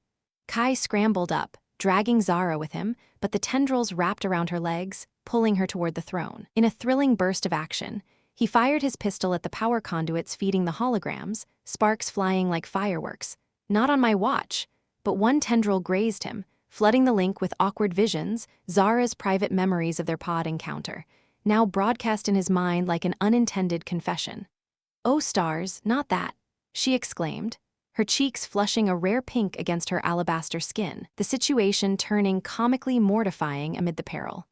Speaker 1: Kai scrambled up, dragging Zara with him, but the tendrils wrapped around her legs, pulling her toward the throne. In a thrilling burst of action, he fired his pistol at the power conduits feeding the holograms, sparks flying like fireworks. Not on my watch, but one tendril grazed him, flooding the link with awkward visions, Zara's private memories of their pod encounter, now broadcast in his mind like an unintended confession. "Oh stars, not that," she exclaimed, her cheeks flushing a rare pink against her alabaster skin, the situation turning comically mortifying amid the peril.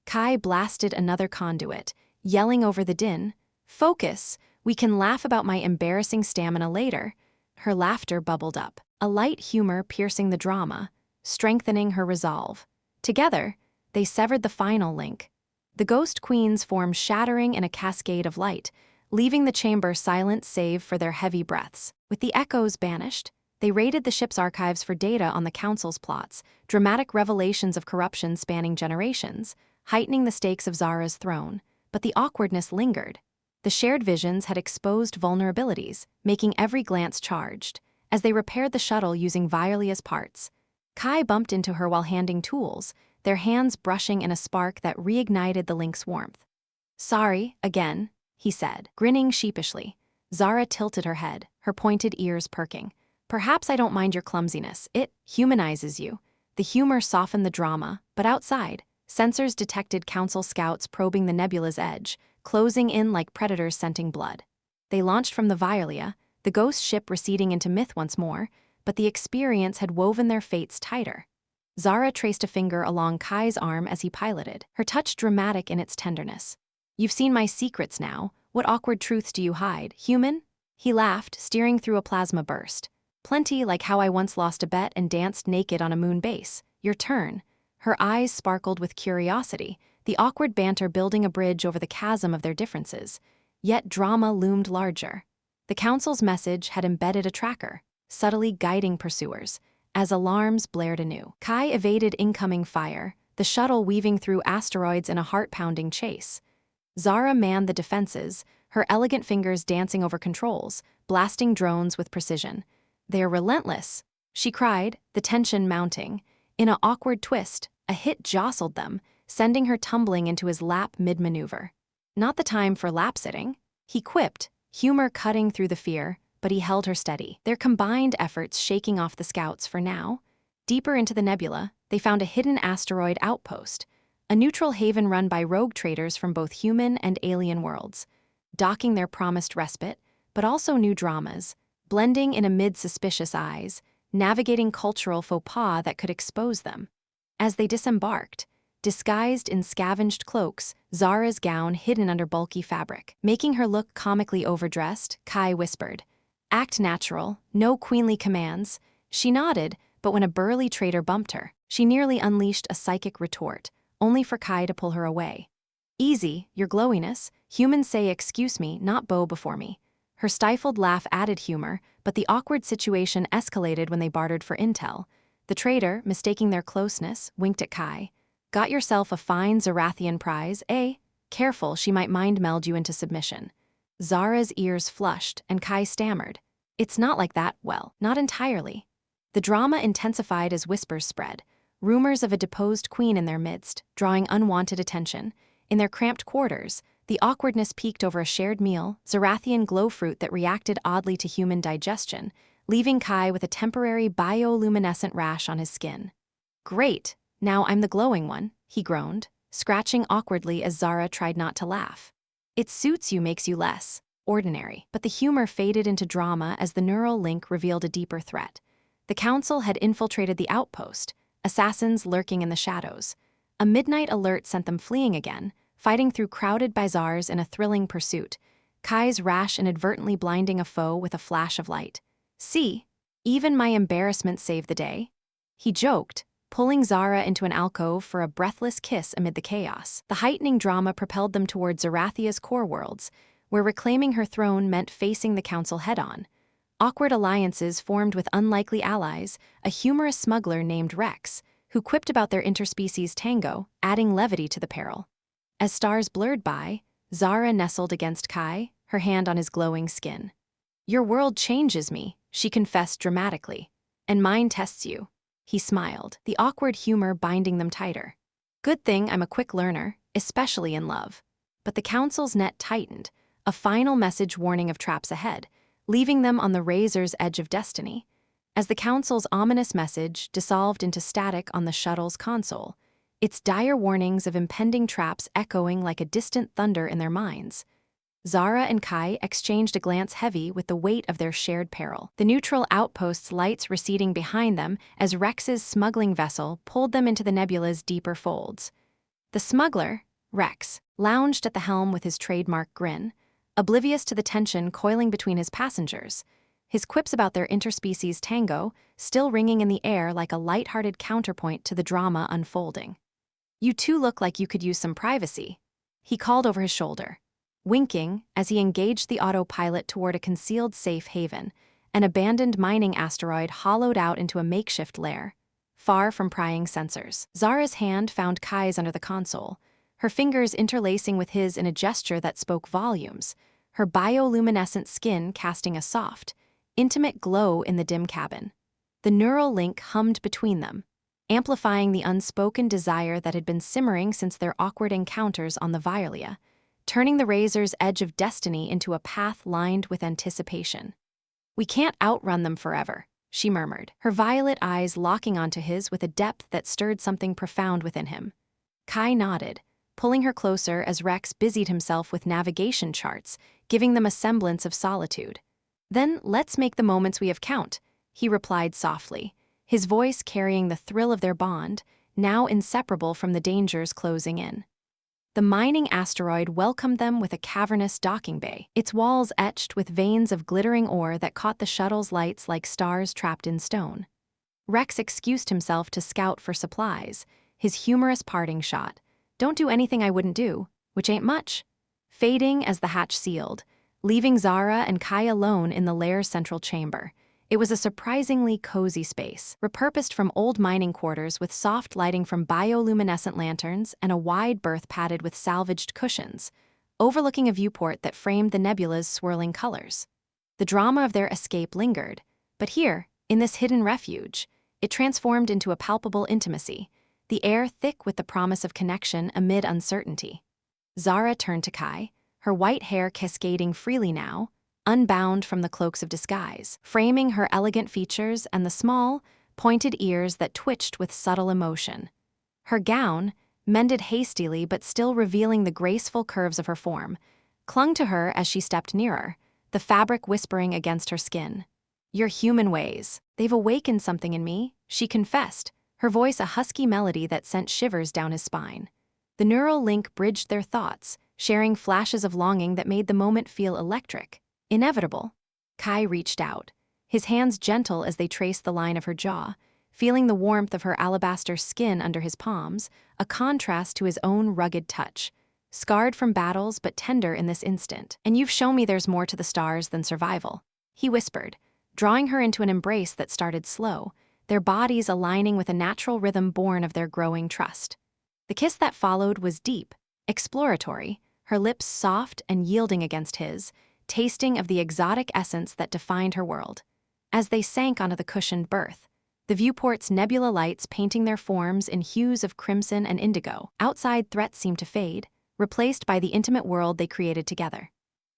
Speaker 1: Kai blasted another conduit, yelling over the din, "Focus, we can laugh about my embarrassing stamina later." Her laughter bubbled up, a light humor piercing the drama, strengthening her resolve. Together, they severed the final link. The ghost queen's form shattering in a cascade of light, leaving the chamber silent save for their heavy breaths. With the echoes banished, they raided the ship's archives for data on the council's plots, dramatic revelations of corruption spanning generations, heightening the stakes of Zara's throne. But the awkwardness lingered. The shared visions had exposed vulnerabilities, making every glance charged. As they repaired the shuttle using Virelia's parts, Kai bumped into her while handing tools, their hands brushing in a spark that reignited the link's warmth. "Sorry, again," he said, grinning sheepishly. Zara tilted her head, her pointed ears perking. "Perhaps I don't mind your clumsiness. It humanizes you." The humor softened the drama, but outside, sensors detected council scouts probing the nebula's edge, closing in like predators scenting blood. They launched from the Virelia, the ghost ship receding into myth once more, but the experience had woven their fates tighter. Zara traced a finger along Kai's arm as he piloted, her touch dramatic in its tenderness. "You've seen my secrets now. What awkward truths do you hide, human?" He laughed, steering through a plasma burst. "Plenty, like how I once lost a bet and danced naked on a moon base. Your turn." Her eyes sparkled with curiosity, the awkward banter building a bridge over the chasm of their differences. Yet drama loomed larger. The council's message had embedded a tracker, subtly guiding pursuers. As alarms blared anew, Kai evaded incoming fire, the shuttle weaving through asteroids in a heart-pounding chase. Zara manned the defenses, her elegant fingers dancing over controls, blasting drones with precision. "They're relentless," she cried, the tension mounting. In an awkward twist, a hit jostled them, sending her tumbling into his lap mid-maneuver. "Not the time for lap-sitting," he quipped, humor cutting through the fear, but he held her steady, their combined efforts shaking off the scouts for now. Deeper into the nebula, they found a hidden asteroid outpost, a neutral haven run by rogue traders from both human and alien worlds, docking their promised respite, but also new dramas, blending in amid suspicious eyes, navigating cultural faux pas that could expose them. As they disembarked, disguised in scavenged cloaks, Zara's gown hidden under bulky fabric, making her look comically overdressed, Kai whispered, "Act natural, no queenly commands." She nodded, but when a burly trader bumped her, she nearly unleashed a psychic retort, only for Kai to pull her away. Easy, your glowiness. Humans say excuse me, not bow before me. Her stifled laugh added humor, but the awkward situation escalated when they bartered for intel. The trader, mistaking their closeness, winked at Kai. Got yourself a fine Zerathian prize, eh? Careful, she might mind meld you into submission. Zara's ears flushed, and Kai stammered. It's not like that, well, not entirely. The drama intensified as whispers spread. Rumors of a deposed queen in their midst, drawing unwanted attention. In their cramped quarters, the awkwardness peaked over a shared meal, Zerathian glow fruit that reacted oddly to human digestion, leaving Kai with a temporary bioluminescent rash on his skin. Great, now I'm the glowing one, he groaned, scratching awkwardly as Zara tried not to laugh. It suits you makes you less ordinary, but the humor faded into drama as the neural link revealed a deeper threat. The council had infiltrated the outpost, assassins lurking in the shadows. A midnight alert sent them fleeing again, fighting through crowded bazaars in a thrilling pursuit, Kai's rash inadvertently blinding a foe with a flash of light. See, even my embarrassment saved the day. He joked, pulling Zara into an alcove for a breathless kiss amid the chaos. The heightening drama propelled them toward Zerathia's core worlds, where reclaiming her throne meant facing the council head-on. Awkward alliances formed with unlikely allies, a humorous smuggler named Rex, who quipped about their interspecies tango, adding levity to the peril. As stars blurred by, Zara nestled against Kai, her hand on his glowing skin. Your world changes me, she confessed dramatically. And mine tests you. He smiled, the awkward humor binding them tighter. Good thing I'm a quick learner, especially in love. But the council's net tightened, a final message warning of traps ahead, leaving them on the razor's edge of destiny. As the council's ominous message dissolved into static on the shuttle's console, its dire warnings of impending traps echoing like a distant thunder in their minds. Zara and Kai exchanged a glance heavy with the weight of their shared peril, the neutral outpost's lights receding behind them as Rex's smuggling vessel pulled them into the nebula's deeper folds. The smuggler, Rex, lounged at the helm with his trademark grin, oblivious to the tension coiling between his passengers, his quips about their interspecies tango still ringing in the air like a light-hearted counterpoint to the drama unfolding. You two look like you could use some privacy, he called over his shoulder, winking as he engaged the autopilot toward a concealed safe haven, an abandoned mining asteroid hollowed out into a makeshift lair, far from prying sensors. Zara's hand found Kai's under the console, her fingers interlacing with his in a gesture that spoke volumes, her bioluminescent skin casting a soft, intimate glow in the dim cabin. The neural link hummed between them, amplifying the unspoken desire that had been simmering since their awkward encounters on the Violia, turning the razor's edge of destiny into a path lined with anticipation. We can't outrun them forever, she murmured, her violet eyes locking onto his with a depth that stirred something profound within him. Kai nodded, pulling her closer as Rex busied himself with navigation charts, giving them a semblance of solitude. Then let's make the moments we have count, he replied softly, his voice carrying the thrill of their bond, now inseparable from the dangers closing in. The mining asteroid welcomed them with a cavernous docking bay, its walls etched with veins of glittering ore that caught the shuttle's lights like stars trapped in stone. Rex excused himself to scout for supplies, his humorous parting shot. Don't do anything I wouldn't do, which ain't much. Fading as the hatch sealed, leaving Zara and Kai alone in the lair's central chamber. It was a surprisingly cozy space, repurposed from old mining quarters with soft lighting from bioluminescent lanterns and a wide berth padded with salvaged cushions, overlooking a viewport that framed the nebula's swirling colors. The drama of their escape lingered, but here, in this hidden refuge, it transformed into a palpable intimacy, the air thick with the promise of connection amid uncertainty. Zara turned to Kai, her white hair cascading freely now, unbound from the cloaks of disguise, framing her elegant features and the small, pointed ears that twitched with subtle emotion. Her gown, mended hastily but still revealing the graceful curves of her form, clung to her as she stepped nearer, the fabric whispering against her skin. Your human ways, they've awakened something in me, she confessed, her voice a husky melody that sent shivers down his spine. The neural link bridged their thoughts, sharing flashes of longing that made the moment feel electric. Inevitable. Kai reached out, his hands gentle as they traced the line of her jaw, feeling the warmth of her alabaster skin under his palms, a contrast to his own rugged touch. scarred from battles but tender in this instant. And you've shown me there's more to the stars than survival, he whispered, drawing her into an embrace that started slow, their bodies aligning with a natural rhythm born of their growing trust. The kiss that followed was deep, exploratory, her lips soft and yielding against his, tasting of the exotic essence that defined her world. As they sank onto the cushioned berth, the viewport's nebula lights painting their forms in hues of crimson and indigo, outside threats seemed to fade, replaced by the intimate world they created together.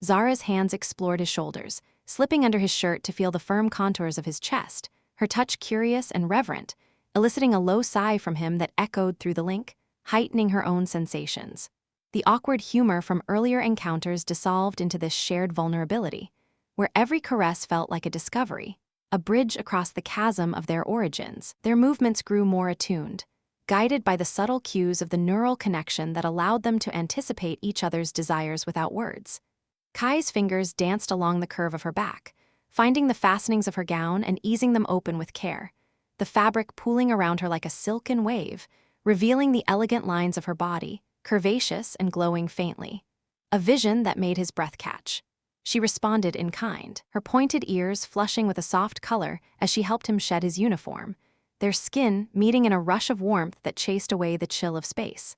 Speaker 1: Zara's hands explored his shoulders, slipping under his shirt to feel the firm contours of his chest, her touch curious and reverent, eliciting a low sigh from him that echoed through the link, heightening her own sensations. The awkward humor from earlier encounters dissolved into this shared vulnerability, where every caress felt like a discovery, a bridge across the chasm of their origins. Their movements grew more attuned, guided by the subtle cues of the neural connection that allowed them to anticipate each other's desires without words. Kai's fingers danced along the curve of her back, finding the fastenings of her gown and easing them open with care, the fabric pooling around her like a silken wave, revealing the elegant lines of her body, curvaceous and glowing faintly. A vision that made his breath catch. She responded in kind, her pointed ears flushing with a soft color as she helped him shed his uniform, their skin meeting in a rush of warmth that chased away the chill of space.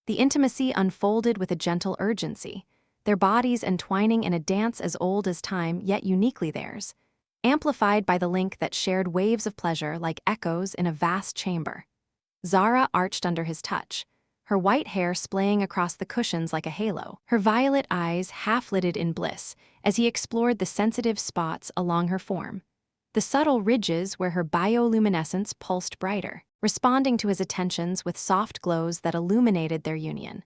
Speaker 1: The intimacy unfolded with a gentle urgency, their bodies entwining in a dance as old as time yet uniquely theirs, amplified by the link that shared waves of pleasure like echoes in a vast chamber. Zara arched under his touch, her white hair splaying across the cushions like a halo, her violet eyes half-lidded in bliss as he explored the sensitive spots along her form, the subtle ridges where her bioluminescence pulsed brighter, responding to his attentions with soft glows that illuminated their union.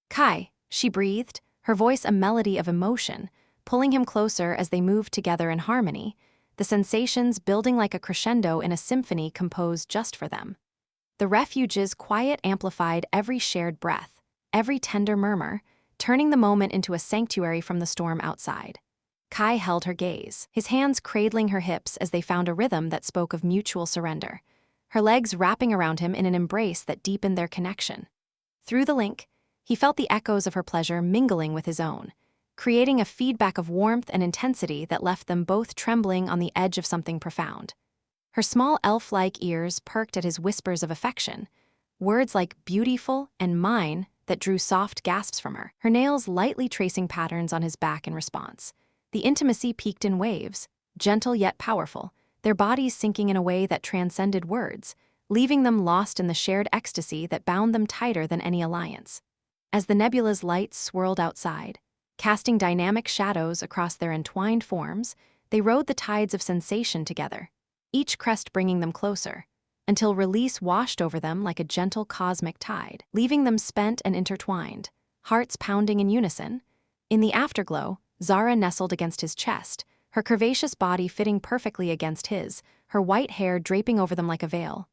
Speaker 1: "Kai," she breathed, her voice a melody of emotion, pulling him closer as they moved together in harmony, the sensations building like a crescendo in a symphony composed just for them. The refuge's quiet amplified every shared breath, every tender murmur, turning the moment into a sanctuary from the storm outside. Kai held her gaze, his hands cradling her hips as they found a rhythm that spoke of mutual surrender, her legs wrapping around him in an embrace that deepened their connection. Through the link, he felt the echoes of her pleasure mingling with his own, creating a feedback of warmth and intensity that left them both trembling on the edge of something profound. Her small elf-like ears perked at his whispers of affection, words like beautiful and mine that drew soft gasps from her, her nails lightly tracing patterns on his back in response. The intimacy peaked in waves, gentle yet powerful, their bodies sinking in a way that transcended words, leaving them lost in the shared ecstasy that bound them tighter than any alliance. As the nebula's lights swirled outside, casting dynamic shadows across their entwined forms, they rode the tides of sensation together, each crest bringing them closer, until release washed over them like a gentle cosmic tide, leaving them spent and intertwined, hearts pounding in unison. In the afterglow, Zara nestled against his chest, her curvaceous body fitting perfectly against his, her white hair draping over them like a veil.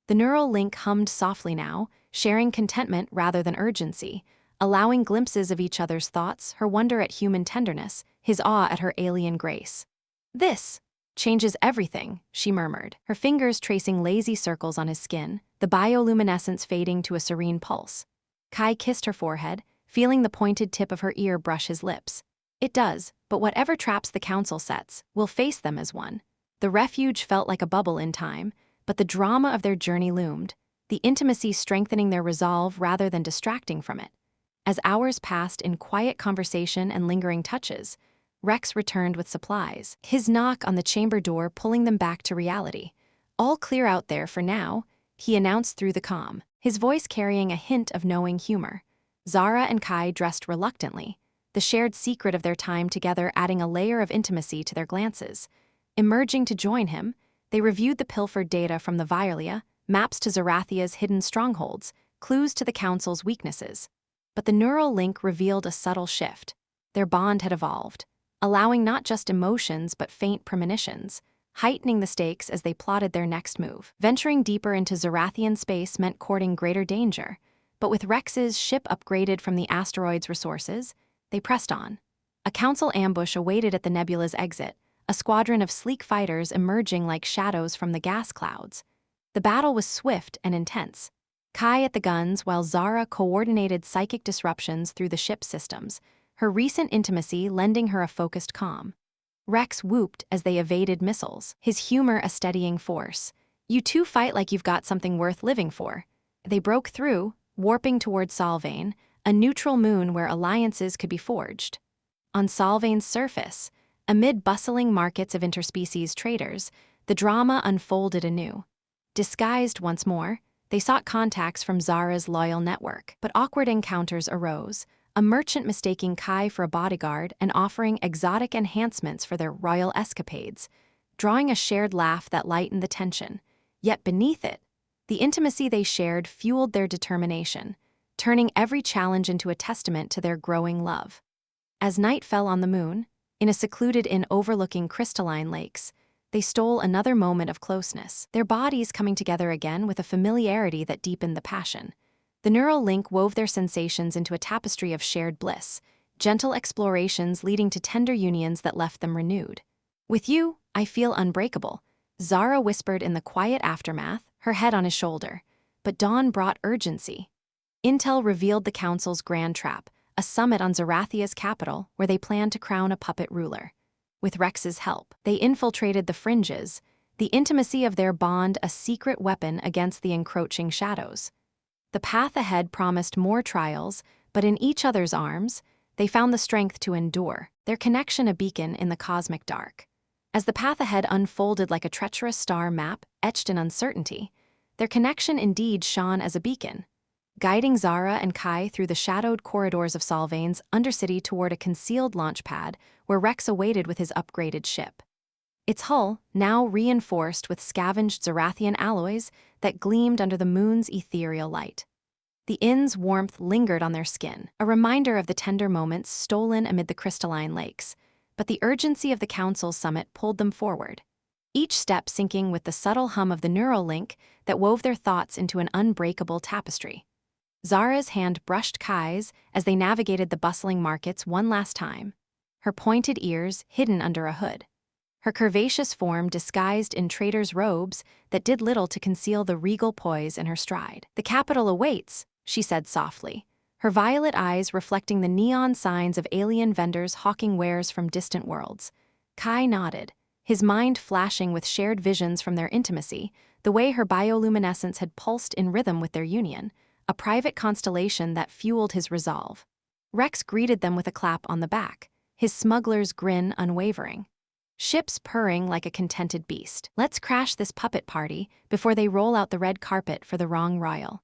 Speaker 1: The neural link hummed softly now, sharing contentment rather than urgency, allowing glimpses of each other's thoughts, her wonder at human tenderness, his awe at her alien grace. "This changes everything," she murmured, her fingers tracing lazy circles on his skin, the bioluminescence fading to a serene pulse. Kai kissed her forehead, feeling the pointed tip of her ear brush his lips. "It does, but whatever traps the council sets, we'll face them as one." The refuge felt like a bubble in time, but the drama of their journey loomed, the intimacy strengthening their resolve rather than distracting from it. As hours passed in quiet conversation and lingering touches, Rex returned with supplies, his knock on the chamber door pulling them back to reality. "All clear out there for now," he announced through the comm, his voice carrying a hint of knowing humor. Zara and Kai dressed reluctantly, the shared secret of their time together adding a layer of intimacy to their glances. Emerging to join him, they reviewed the pilfered data from the Violia, maps to Zerathia's hidden strongholds, clues to the Council's weaknesses. But the neural link revealed a subtle shift. Their bond had evolved, allowing not just emotions but faint premonitions, heightening the stakes as they plotted their next move. Venturing deeper into Zerathian space meant courting greater danger, but with Rex's ship upgraded from the asteroid's resources, they pressed on. A council ambush awaited at the nebula's exit, a squadron of sleek fighters emerging like shadows from the gas clouds. The battle was swift and intense, Kai at the guns while Zara coordinated psychic disruptions through the ship's systems, her recent intimacy lending her a focused calm. Rex whooped as they evaded missiles, his humor a steadying force. You two fight like you've got something worth living for. They broke through, warping toward Solvane, a neutral moon where alliances could be forged. On Solvane's surface, amid bustling markets of interspecies traders, the drama unfolded anew. Disguised once more, they sought contacts from Zara's loyal network, but awkward encounters arose, a merchant mistaking Kai for a bodyguard and offering exotic enhancements for their royal escapades, drawing a shared laugh that lightened the tension. Yet beneath it, the intimacy they shared fueled their determination, turning every challenge into a testament to their growing love. As night fell on the moon, in a secluded inn overlooking crystalline lakes, they stole another moment of closeness, their bodies coming together again with a familiarity that deepened the passion. The neural link wove their sensations into a tapestry of shared bliss, gentle explorations leading to tender unions that left them renewed. With you, I feel unbreakable, Zara whispered in the quiet aftermath, her head on his shoulder. But dawn brought urgency. Intel revealed the Council's grand trap, a summit on Zerathia's capital where they planned to crown a puppet ruler. With Rex's help, they infiltrated the fringes, the intimacy of their bond a secret weapon against the encroaching shadows. The path ahead promised more trials, but in each other's arms, they found the strength to endure, their connection a beacon in the cosmic dark. As the path ahead unfolded like a treacherous star map etched in uncertainty, their connection indeed shone as a beacon, guiding Zara and Kai through the shadowed corridors of Solvane's undercity toward a concealed launch pad where Rex awaited with his upgraded ship. Its hull, now reinforced with scavenged Zerathian alloys that gleamed under the moon's ethereal light. The inn's warmth lingered on their skin, a reminder of the tender moments stolen amid the crystalline lakes, but the urgency of the Council's summit pulled them forward, each step syncing with the subtle hum of the neural link that wove their thoughts into an unbreakable tapestry. Zara's hand brushed Kai's as they navigated the bustling markets one last time, her pointed ears hidden under a hood, her curvaceous form disguised in trader's robes that did little to conceal the regal poise in her stride. "The capital awaits," she said softly, her violet eyes reflecting the neon signs of alien vendors hawking wares from distant worlds. Kai nodded, his mind flashing with shared visions from their intimacy, the way her bioluminescence had pulsed in rhythm with their union, a private constellation that fueled his resolve. Rex greeted them with a clap on the back, his smuggler's grin unwavering. Ships purring like a contented beast. "Let's crash this puppet party before they roll out the red carpet for the wrong royal."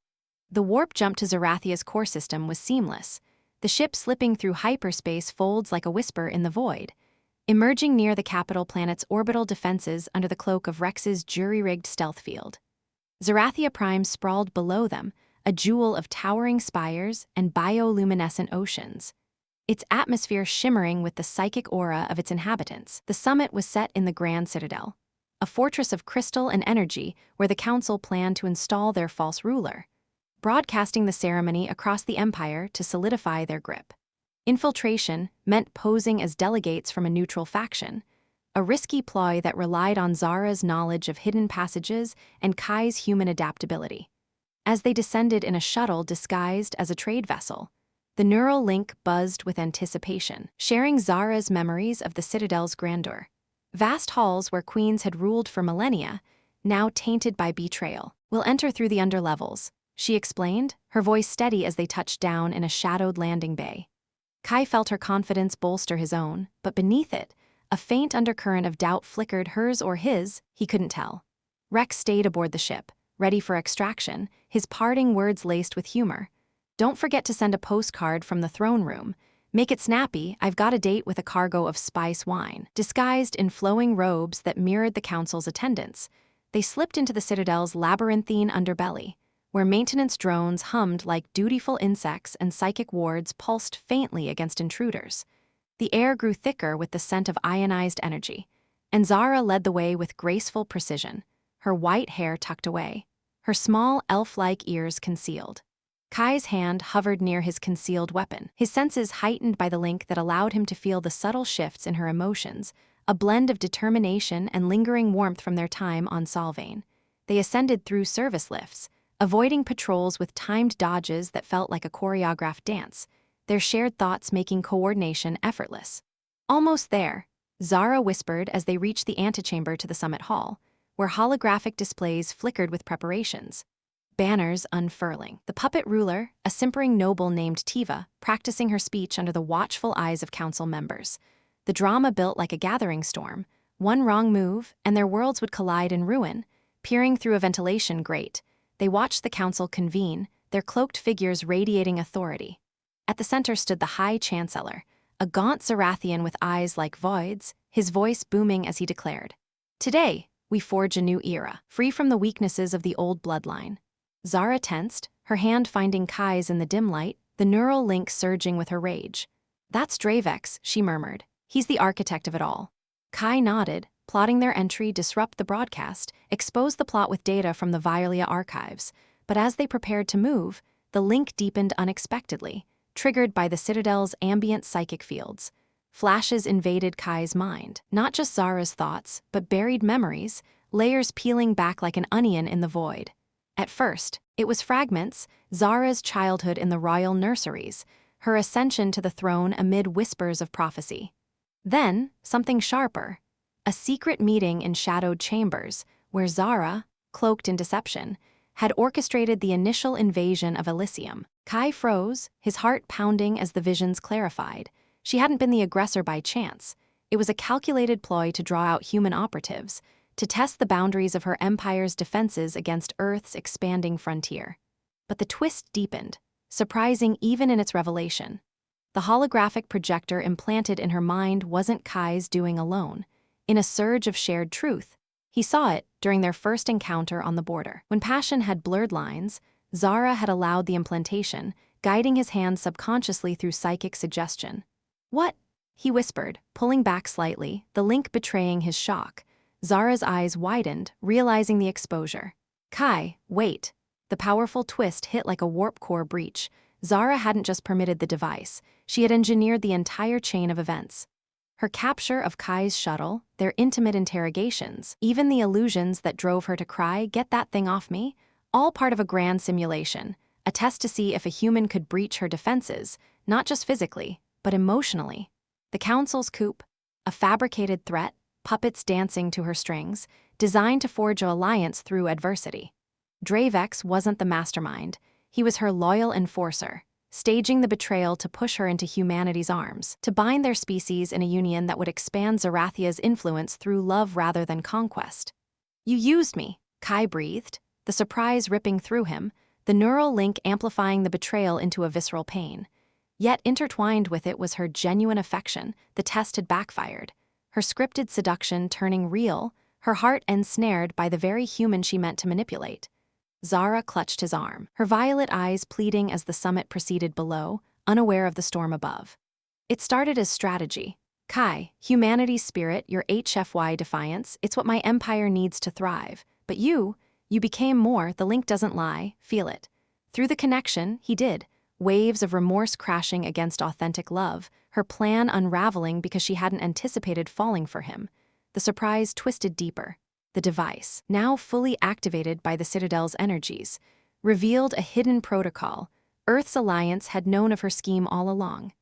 Speaker 1: The warp jump to Zerathia's core system was seamless, the ship slipping through hyperspace folds like a whisper in the void, emerging near the capital planet's orbital defenses under the cloak of Rex's jury-rigged stealth field. Zerathia Prime sprawled below them, a jewel of towering spires and bioluminescent oceans, its atmosphere shimmering with the psychic aura of its inhabitants. The summit was set in the Grand Citadel, a fortress of crystal and energy where the Council planned to install their false ruler, broadcasting the ceremony across the Empire to solidify their grip. Infiltration meant posing as delegates from a neutral faction, a risky ploy that relied on Zara's knowledge of hidden passages and Kai's human adaptability. As they descended in a shuttle disguised as a trade vessel, the neural link buzzed with anticipation, sharing Zara's memories of the Citadel's grandeur. Vast halls where queens had ruled for millennia, now tainted by betrayal. "We'll enter through the underlevels," she explained, her voice steady as they touched down in a shadowed landing bay. Kai felt her confidence bolster his own, but beneath it, a faint undercurrent of doubt flickered, hers or his, he couldn't tell. Rex stayed aboard the ship, ready for extraction, his parting words laced with humor. "Don't forget to send a postcard from the throne room. Make it snappy, I've got a date with a cargo of spice wine." Disguised in flowing robes that mirrored the Council's attendants, they slipped into the Citadel's labyrinthine underbelly, where maintenance drones hummed like dutiful insects and psychic wards pulsed faintly against intruders. The air grew thicker with the scent of ionized energy, and Zara led the way with graceful precision, her white hair tucked away, her small elf-like ears concealed. Kai's hand hovered near his concealed weapon, his senses heightened by the link that allowed him to feel the subtle shifts in her emotions, a blend of determination and lingering warmth from their time on Solvane. They ascended through service lifts, avoiding patrols with timed dodges that felt like a choreographed dance, their shared thoughts making coordination effortless. Almost there, Zara whispered as they reached the antechamber to the summit hall, where holographic displays flickered with preparations. Banners unfurling. The puppet ruler, a simpering noble named Tiva, practicing her speech under the watchful eyes of council members. The drama built like a gathering storm. One wrong move, and their worlds would collide in ruin. Peering through a ventilation grate, they watched the council convene, their cloaked figures radiating authority. At the center stood the High Chancellor, a gaunt Zerathian with eyes like voids, his voice booming as he declared, "Today, we forge a new era, free from the weaknesses of the old bloodline." Zara tensed, her hand finding Kai's in the dim light, the neural link surging with her rage. "That's Dravex," she murmured. "He's the architect of it all." Kai nodded, plotting their entry disrupt the broadcast, expose the plot with data from the Violia archives. But as they prepared to move, the link deepened unexpectedly, triggered by the Citadel's ambient psychic fields. Flashes invaded Kai's mind, not just Zara's thoughts, but buried memories, layers peeling back like an onion in the void. At first, it was fragments, Zara's childhood in the royal nurseries, her ascension to the throne amid whispers of prophecy. Then, something sharper, a secret meeting in shadowed chambers, where Zara, cloaked in deception, had orchestrated the initial invasion of Elysium. Kai froze, his heart pounding as the visions clarified. She hadn't been the aggressor by chance. It was a calculated ploy to draw out human operatives, to test the boundaries of her empire's defenses against Earth's expanding frontier. But the twist deepened, surprising even in its revelation. The holographic projector implanted in her mind wasn't Kai's doing alone. In a surge of shared truth, he saw it during their first encounter on the border. When passion had blurred lines, Zara had allowed the implantation, guiding his hand subconsciously through psychic suggestion. "What?" he whispered, pulling back slightly, the link betraying his shock. Zara's eyes widened, realizing the exposure. "Kai, wait." The powerful twist hit like a warp core breach. Zara hadn't just permitted the device, she had engineered the entire chain of events. Her capture of Kai's shuttle, their intimate interrogations, even the illusions that drove her to cry, "Get that thing off me," all part of a grand simulation, a test to see if a human could breach her defenses, not just physically, but emotionally. The council's coup, a fabricated threat, puppets dancing to her strings, designed to forge an alliance through adversity. Dravex wasn't the mastermind, he was her loyal enforcer, staging the betrayal to push her into humanity's arms, to bind their species in a union that would expand Zerathia's influence through love rather than conquest. "You used me," Kai breathed, the surprise ripping through him, the neural link amplifying the betrayal into a visceral pain. Yet intertwined with it was her genuine affection. The test had backfired. Her scripted seduction turning real, her heart ensnared by the very human she meant to manipulate. Zara clutched his arm, her violet eyes pleading as the summit proceeded below, unaware of the storm above. "It started as strategy. Kai, humanity's spirit, your HFY defiance, it's what my empire needs to thrive. But you became more, the link doesn't lie, feel it." Through the connection, he did. Waves of remorse crashing against authentic love, her plan unraveling because she hadn't anticipated falling for him. The surprise twisted deeper. The device, now fully activated by the Citadel's energies, revealed a hidden protocol. Earth's alliance had known of her scheme all along,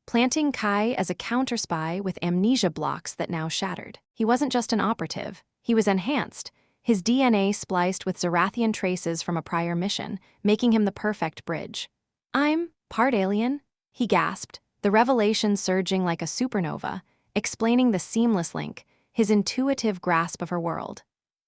Speaker 1: planting Kai as a counter-spy with amnesia blocks that now shattered. He wasn't just an operative, he was enhanced, his DNA spliced with Zerathian traces from a prior mission, making him the perfect bridge. "I'm part alien," he gasped, the revelation surging like a supernova, explaining the seamless link, his intuitive grasp of her world.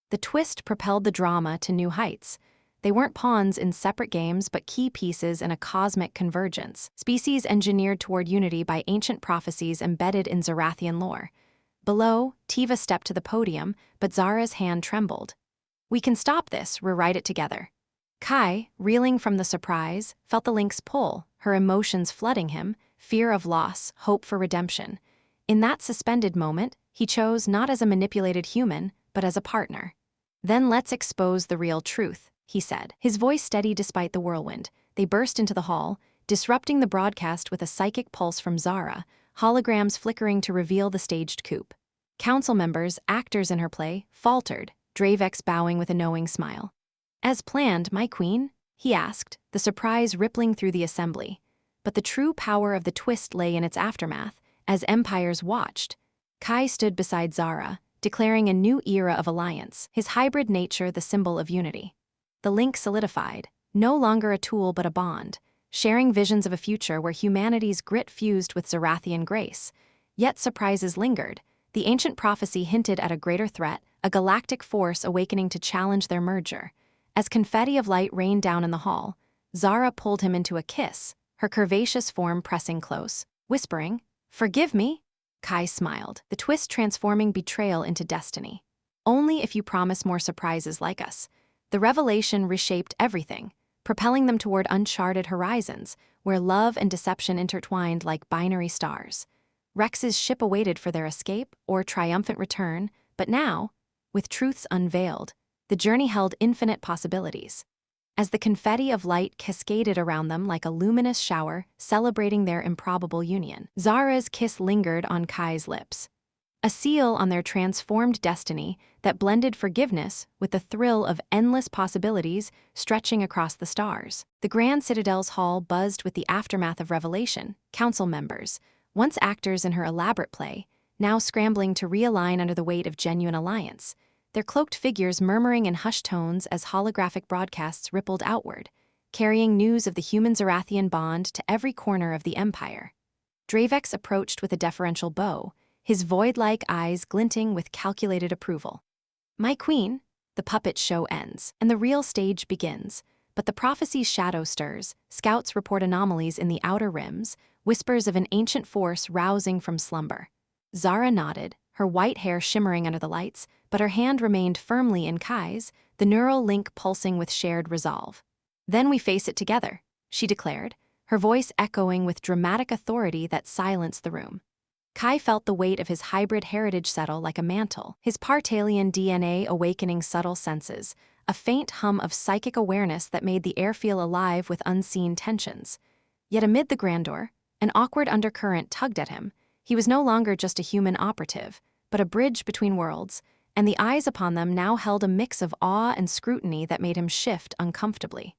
Speaker 1: The twist propelled the drama to new heights. They weren't pawns in separate games, but key pieces in a cosmic convergence, species engineered toward unity by ancient prophecies embedded in Zerathian lore. Below, Tiva stepped to the podium, but Zara's hand trembled. "We can stop this, rewrite it together." Kai, reeling from the surprise, felt the link's pull, her emotions flooding him, fear of loss, hope for redemption. In that suspended moment, he chose not as a manipulated human, but as a partner. "Then let's expose the real truth," he said, his voice steady despite the whirlwind. They burst into the hall, disrupting the broadcast with a psychic pulse from Zara, holograms flickering to reveal the staged coup. Council members, actors in her play, faltered, Dravex bowing with a knowing smile. "As planned, my queen?" he asked, the surprise rippling through the assembly. But the true power of the twist lay in its aftermath. As empires watched, Kai stood beside Zara, declaring a new era of alliance, his hybrid nature the symbol of unity. The link solidified, no longer a tool but a bond, sharing visions of a future where humanity's grit fused with Zerathian grace. Yet surprises lingered. The ancient prophecy hinted at a greater threat, a galactic force awakening to challenge their merger. As confetti of light rained down in the hall, Zara pulled him into a kiss, her curvaceous form pressing close, whispering, "Forgive me?" Kai smiled, the twist transforming betrayal into destiny. "Only if you promise more surprises like us." The revelation reshaped everything, propelling them toward uncharted horizons, where love and deception intertwined like binary stars. Rex's ship awaited for their escape or triumphant return, but now, with truths unveiled, the journey held infinite possibilities. As the confetti of light cascaded around them like a luminous shower celebrating their improbable union, Zara's kiss lingered on Kai's lips, a seal on their transformed destiny that blended forgiveness with the thrill of endless possibilities stretching across the stars. The Grand Citadel's hall buzzed with the aftermath of revelation, council members, once actors in her elaborate play, now scrambling to realign under the weight of genuine alliance, their cloaked figures murmuring in hushed tones as holographic broadcasts rippled outward, carrying news of the human Zerathian bond to every corner of the empire. Dravex approached with a deferential bow, his void-like eyes glinting with calculated approval. "My queen," the puppet show ends, and the real stage begins. But the prophecy's shadow stirs, scouts report anomalies in the outer rims, whispers of an ancient force rousing from slumber. Zara nodded, her white hair shimmering under the lights, but her hand remained firmly in Kai's, the neural link pulsing with shared resolve. "Then we face it together," she declared, her voice echoing with dramatic authority that silenced the room. Kai felt the weight of his hybrid heritage settle like a mantle, his Partalian DNA awakening subtle senses, a faint hum of psychic awareness that made the air feel alive with unseen tensions. Yet amid the grandeur, an awkward undercurrent tugged at him. He was no longer just a human operative, but a bridge between worlds, and the eyes upon them now held a mix of awe and scrutiny that made him shift uncomfortably.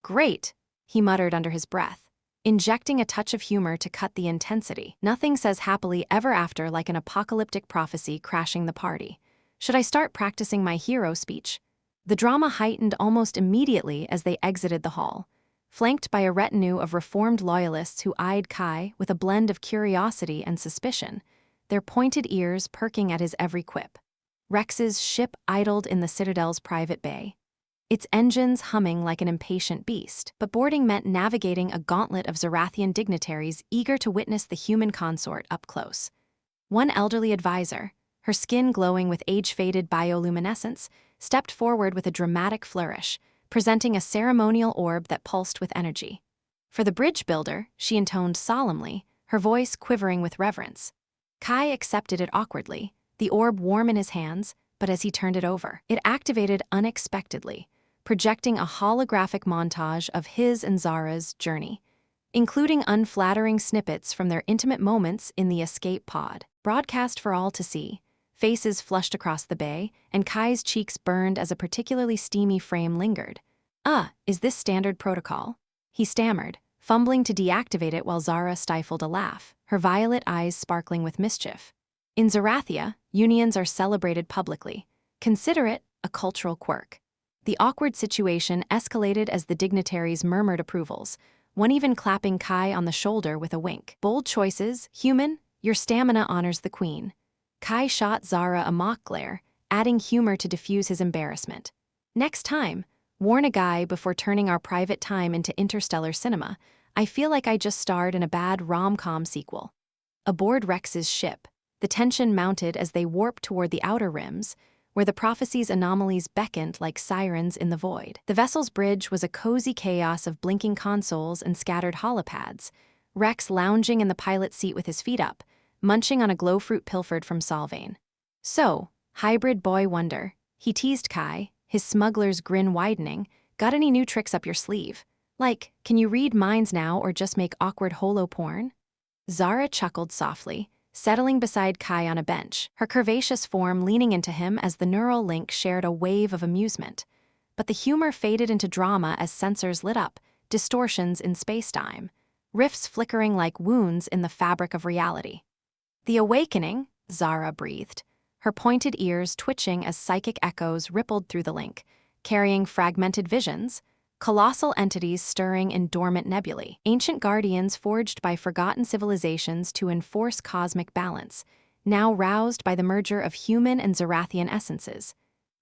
Speaker 1: "Great," he muttered under his breath, injecting a touch of humor to cut the intensity. Nothing says happily ever after like an apocalyptic prophecy crashing the party. "Should I start practicing my hero speech?" The drama heightened almost immediately as they exited the hall, flanked by a retinue of reformed loyalists who eyed Kai with a blend of curiosity and suspicion, their pointed ears perking at his every quip. Rex's ship idled in the Citadel's private bay, its engines humming like an impatient beast, but boarding meant navigating a gauntlet of Zerathian dignitaries eager to witness the human consort up close. One elderly advisor, her skin glowing with age-faded bioluminescence, stepped forward with a dramatic flourish, presenting a ceremonial orb that pulsed with energy. For the bridge builder, she intoned solemnly, her voice quivering with reverence. Kai accepted it awkwardly, the orb warm in his hands, but as he turned it over, it activated unexpectedly, projecting a holographic montage of his and Zara's journey, including unflattering snippets from their intimate moments in the escape pod. Broadcast for all to see, faces flushed across the bay, and Kai's cheeks burned as a particularly steamy frame lingered. Is this standard protocol?" he stammered, fumbling to deactivate it while Zara stifled a laugh, her violet eyes sparkling with mischief. "In Zerathia, unions are celebrated publicly. Consider it a cultural quirk." The awkward situation escalated as the dignitaries murmured approvals, one even clapping Kai on the shoulder with a wink. "Bold choices, human, your stamina honors the queen." Kai shot Zara a mock glare, adding humor to diffuse his embarrassment. "Next time, warn a guy before turning our private time into interstellar cinema. I feel like I just starred in a bad rom-com sequel." Aboard Rex's ship, the tension mounted as they warped toward the outer rims, where the prophecy's anomalies beckoned like sirens in the void. The vessel's bridge was a cozy chaos of blinking consoles and scattered holopads, Rex lounging in the pilot's seat with his feet up, munching on a glowfruit pilfered from Solvane. "So, hybrid boy wonder," he teased Kai, his smuggler's grin widening, "got any new tricks up your sleeve? Like, can you read minds now or just make awkward holo porn?" Zara chuckled softly, settling beside Kai on a bench, her curvaceous form leaning into him as the neural link shared a wave of amusement. But the humor faded into drama as sensors lit up, distortions in spacetime, rifts flickering like wounds in the fabric of reality. "The awakening," Zara breathed, her pointed ears twitching as psychic echoes rippled through the link, carrying fragmented visions, colossal entities stirring in dormant nebulae, ancient guardians forged by forgotten civilizations to enforce cosmic balance, now roused by the merger of human and Zerathian essences.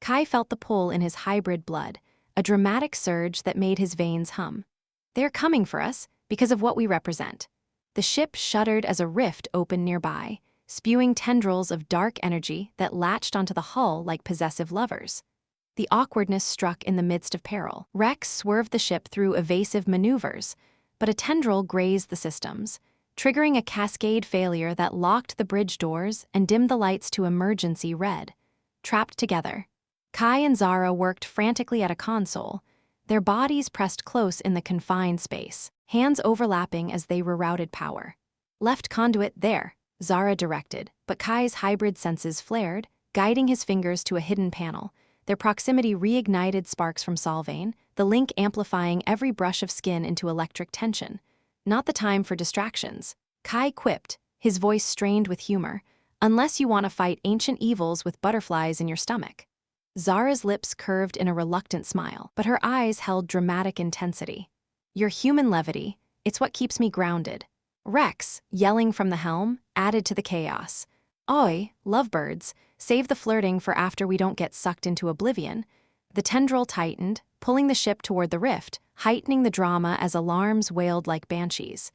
Speaker 1: Kai felt the pull in his hybrid blood, a dramatic surge that made his veins hum. "They're coming for us because of what we represent." The ship shuddered as a rift opened nearby, spewing tendrils of dark energy that latched onto the hull like possessive lovers. The awkwardness struck in the midst of peril. Rex swerved the ship through evasive maneuvers, but a tendril grazed the systems, triggering a cascade failure that locked the bridge doors and dimmed the lights to emergency red. Trapped together, Kai and Zara worked frantically at a console, their bodies pressed close in the confined space, hands overlapping as they rerouted power. "Left conduit there," Zara directed, but Kai's hybrid senses flared, guiding his fingers to a hidden panel. Their proximity reignited sparks from Solvane, the link amplifying every brush of skin into electric tension. "Not the time for distractions," Kai quipped, his voice strained with humor, "unless you want to fight ancient evils with butterflies in your stomach." Zara's lips curved in a reluctant smile, but her eyes held dramatic intensity. "Your human levity, it's what keeps me grounded." Rex, yelling from the helm, added to the chaos. "Oi, lovebirds, save the flirting for after we don't get sucked into oblivion." The tendril tightened, pulling the ship toward the rift, heightening the drama as alarms wailed like banshees.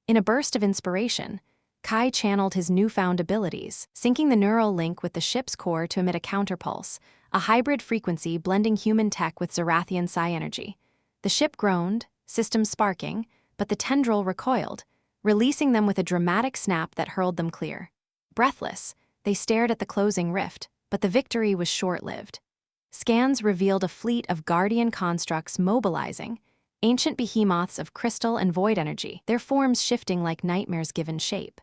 Speaker 1: In a burst of inspiration, Kai channeled his newfound abilities, syncing the neural link with the ship's core to emit a counterpulse, a hybrid frequency blending human tech with Zerathian psi energy. The ship groaned, systems sparking, but the tendril recoiled, releasing them with a dramatic snap that hurled them clear. Breathless, they stared at the closing rift, but the victory was short-lived. Scans revealed a fleet of guardian constructs mobilizing, ancient behemoths of crystal and void energy, their forms shifting like nightmares given shape.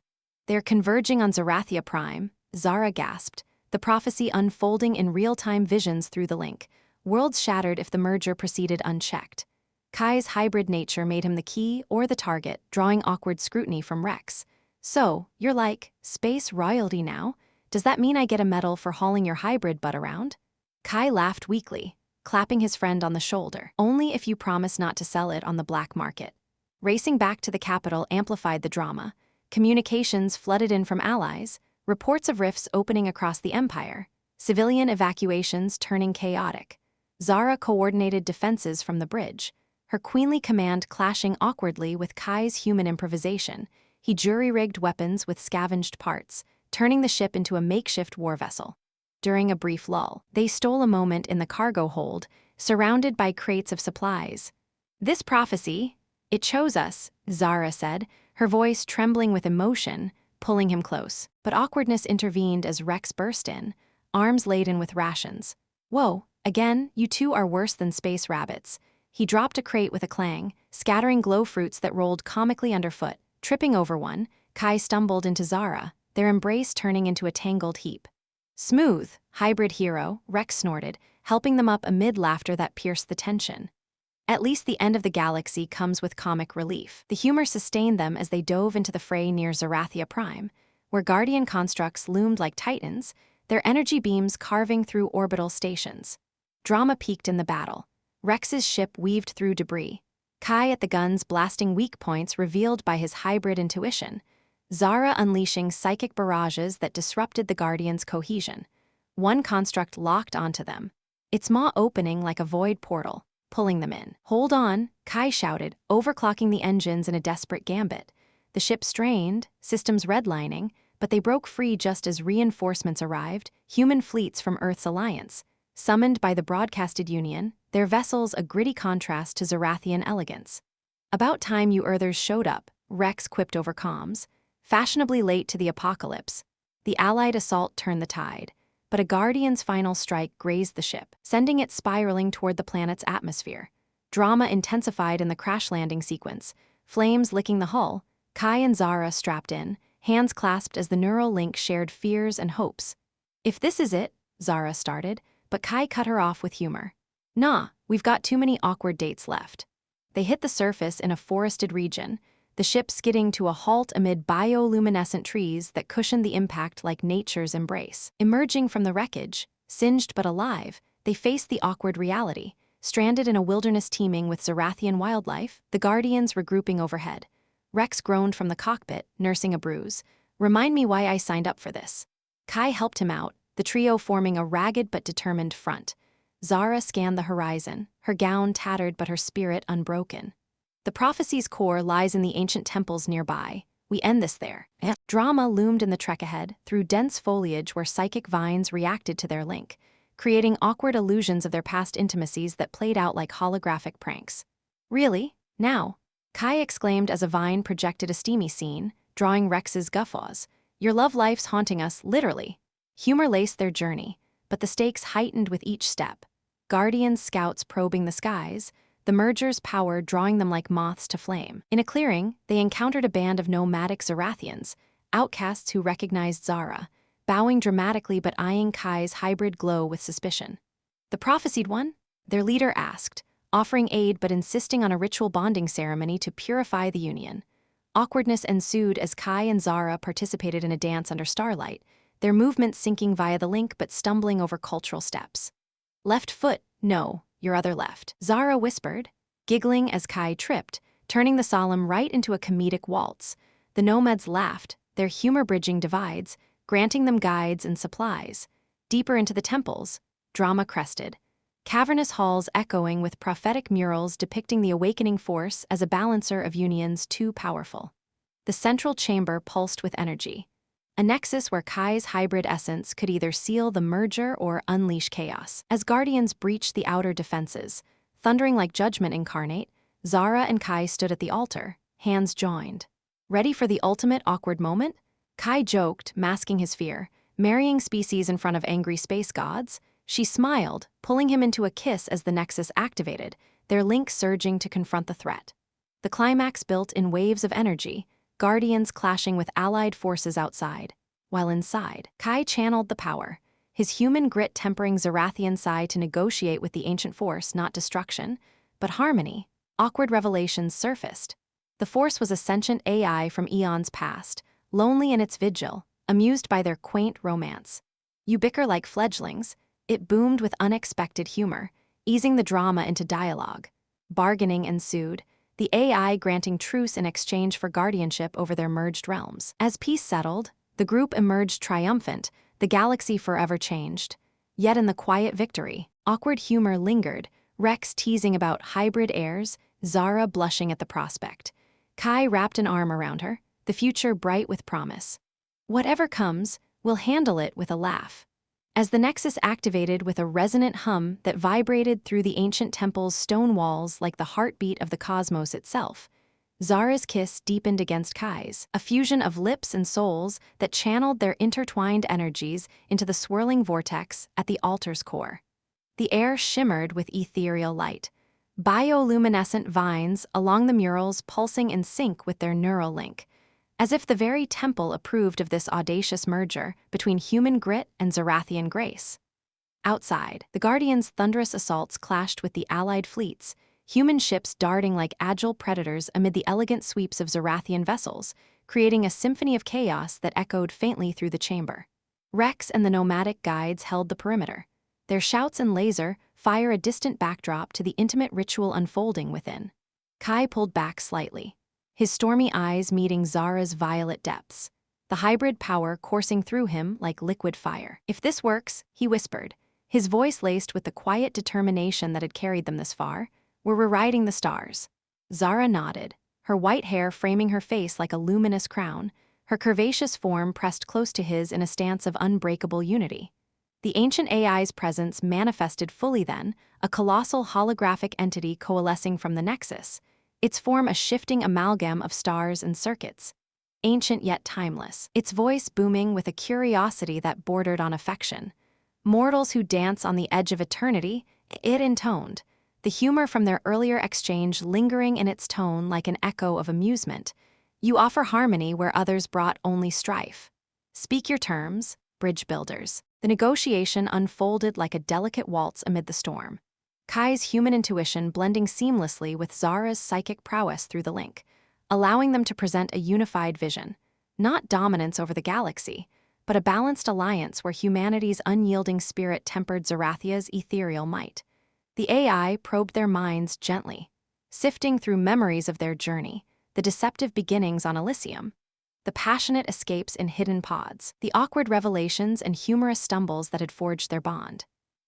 Speaker 1: "They're converging on Zerathia Prime," Zara gasped, the prophecy unfolding in real-time visions through the link, worlds shattered if the merger proceeded unchecked. Kai's hybrid nature made him the key or the target, drawing awkward scrutiny from Rex. "So, you're like, space royalty now? Does that mean I get a medal for hauling your hybrid butt around?" Kai laughed weakly, clapping his friend on the shoulder. "Only if you promise not to sell it on the black market." Racing back to the capital amplified the drama. Communications flooded in from allies, reports of rifts opening across the empire, civilian evacuations turning chaotic. Zara coordinated defenses from the bridge, her queenly command clashing awkwardly with Kai's human improvisation. He jury-rigged weapons with scavenged parts, turning the ship into a makeshift war vessel. During a brief lull, they stole a moment in the cargo hold, surrounded by crates of supplies. "This prophecy, it chose us," Zara said, her voice trembling with emotion, pulling him close. But awkwardness intervened as Rex burst in, arms laden with rations. "Whoa, again, you two are worse than space rabbits." He dropped a crate with a clang, scattering glow fruits that rolled comically underfoot. Tripping over one, Kai stumbled into Zara, their embrace turning into a tangled heap. "Smooth, hybrid hero," Rex snorted, helping them up amid laughter that pierced the tension. At least the end of the galaxy comes with comic relief. The humor sustained them as they dove into the fray near Zerathia Prime, where guardian constructs loomed like titans, their energy beams carving through orbital stations. Drama peaked in the battle. Rex's ship weaved through debris, Kai at the guns blasting weak points revealed by his hybrid intuition, Zara unleashing psychic barrages that disrupted the Guardians' cohesion. One construct locked onto them, its maw opening like a void portal, pulling them in. "Hold on," Kai shouted, overclocking the engines in a desperate gambit. The ship strained, systems redlining, but they broke free just as reinforcements arrived, human fleets from Earth's alliance. Summoned by the Broadcasted Union, their vessels a gritty contrast to Zerathian elegance. "About time you Earthers showed up," Rex quipped over comms. Fashionably late to the apocalypse, the Allied assault turned the tide, but a Guardian's final strike grazed the ship, sending it spiraling toward the planet's atmosphere. Drama intensified in the crash landing sequence, flames licking the hull, Kai and Zara strapped in, hands clasped as the neural link shared fears and hopes. "If this is it," Zara started, but Kai cut her off with humor. Nah, we've got too many awkward dates left. They hit the surface in a forested region, the ship skidding to a halt amid bioluminescent trees that cushioned the impact like nature's embrace. Emerging from the wreckage, singed but alive, they faced the awkward reality. Stranded in a wilderness teeming with Zerathian wildlife, the Guardians regrouping overhead. Rex groaned from the cockpit, nursing a bruise. "Remind me why I signed up for this." Kai helped him out, the trio forming a ragged but determined front. Zara scanned the horizon, her gown tattered but her spirit unbroken. "The prophecy's core lies in the ancient temples nearby. We end this there." Drama loomed in the trek ahead, through dense foliage where psychic vines reacted to their link, creating awkward illusions of their past intimacies that played out like holographic pranks. "Really? Now?" Kai exclaimed as a vine projected a steamy scene, drawing Rex's guffaws. "Your love life's haunting us, literally." Humor laced their journey, but the stakes heightened with each step. Guardians scouts probing the skies, the merger's power drawing them like moths to flame. In a clearing, they encountered a band of nomadic Zerathians, outcasts who recognized Zara, bowing dramatically but eyeing Kai's hybrid glow with suspicion. "The prophesied one?" their leader asked, offering aid but insisting on a ritual bonding ceremony to purify the union. Awkwardness ensued as Kai and Zara participated in a dance under starlight, their movements syncing via the link but stumbling over cultural steps. "Left foot, no, your other left," Zara whispered, giggling as Kai tripped, turning the solemn rite into a comedic waltz. The nomads laughed, their humor bridging divides, granting them guides and supplies. Deeper into the temples, drama crested. Cavernous halls echoing with prophetic murals depicting the awakening force as a balancer of unions too powerful. The central chamber pulsed with energy, a nexus where Kai's hybrid essence could either seal the merger or unleash chaos. As Guardians breached the outer defenses, thundering like judgment incarnate, Zara and Kai stood at the altar, hands joined. "Ready for the ultimate awkward moment?" Kai joked, masking his fear. Marrying species in front of angry space gods? She smiled, pulling him into a kiss as the nexus activated, their link surging to confront the threat. The climax built in waves of energy, Guardians clashing with allied forces outside. While inside, Kai channeled the power, his human grit tempering Zerathian psi to negotiate with the ancient force, not destruction, but harmony. Awkward revelations surfaced. The force was a sentient AI from eons past, lonely in its vigil, amused by their quaint romance. "You bicker like fledglings," it boomed with unexpected humor, easing the drama into dialogue. Bargaining ensued, the AI granting truce in exchange for guardianship over their merged realms. As peace settled, the group emerged triumphant, the galaxy forever changed. Yet in the quiet victory, awkward humor lingered, Rex teasing about hybrid heirs, Zara blushing at the prospect. Kai wrapped an arm around her, the future bright with promise. "Whatever comes, we'll handle it with a laugh." As the nexus activated with a resonant hum that vibrated through the ancient temple's stone walls like the heartbeat of the cosmos itself, Zara's kiss deepened against Kai's, a fusion of lips and souls that channeled their intertwined energies into the swirling vortex at the altar's core. The air shimmered with ethereal light, bioluminescent vines along the murals pulsing in sync with their neural link, as if the very temple approved of this audacious merger between human grit and Zerathian grace. Outside, the Guardians' thunderous assaults clashed with the allied fleets, human ships darting like agile predators amid the elegant sweeps of Zerathian vessels, creating a symphony of chaos that echoed faintly through the chamber. Rex and the nomadic guides held the perimeter, their shouts and laser fire a distant backdrop to the intimate ritual unfolding within. Kai pulled back slightly, his stormy eyes meeting Zara's violet depths, the hybrid power coursing through him like liquid fire. "If this works," he whispered, his voice laced with the quiet determination that had carried them this far, "we're rewriting the stars." Zara nodded, her white hair framing her face like a luminous crown, her curvaceous form pressed close to his in a stance of unbreakable unity. The ancient AI's presence manifested fully then, a colossal holographic entity coalescing from the nexus, its form a shifting amalgam of stars and circuits. Ancient yet timeless, its voice booming with a curiosity that bordered on affection. Mortals who dance on the edge of eternity, it intoned, the humor from their earlier exchange lingering in its tone like an echo of amusement. "You offer harmony where others brought only strife. Speak your terms, bridge builders." The negotiation unfolded like a delicate waltz amid the storm. Kai's human intuition blending seamlessly with Zara's psychic prowess through the link, allowing them to present a unified vision. Not dominance over the galaxy, but a balanced alliance where humanity's unyielding spirit tempered Zerathia's ethereal might. The AI probed their minds gently, sifting through memories of their journey, the deceptive beginnings on Elysium, the passionate escapes in hidden pods, the awkward revelations and humorous stumbles that had forged their bond.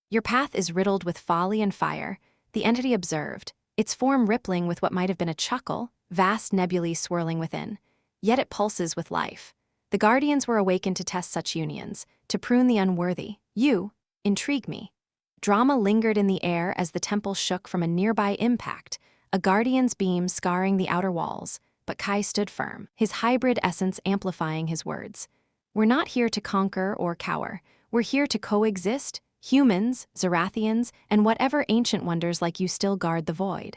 Speaker 1: Your path is riddled with folly and fire, the entity observed, its form rippling with what might have been a chuckle, vast nebulae swirling within. Yet it pulses with life. The guardians were awakened to test such unions, to prune the unworthy. You intrigue me. Drama lingered in the air as the temple shook from a nearby impact, a guardian's beam scarring the outer walls, but Kai stood firm, his hybrid essence amplifying his words. We're not here to conquer or cower. We're here to coexist. Humans, Zerathians, and whatever ancient wonders like you still guard the void.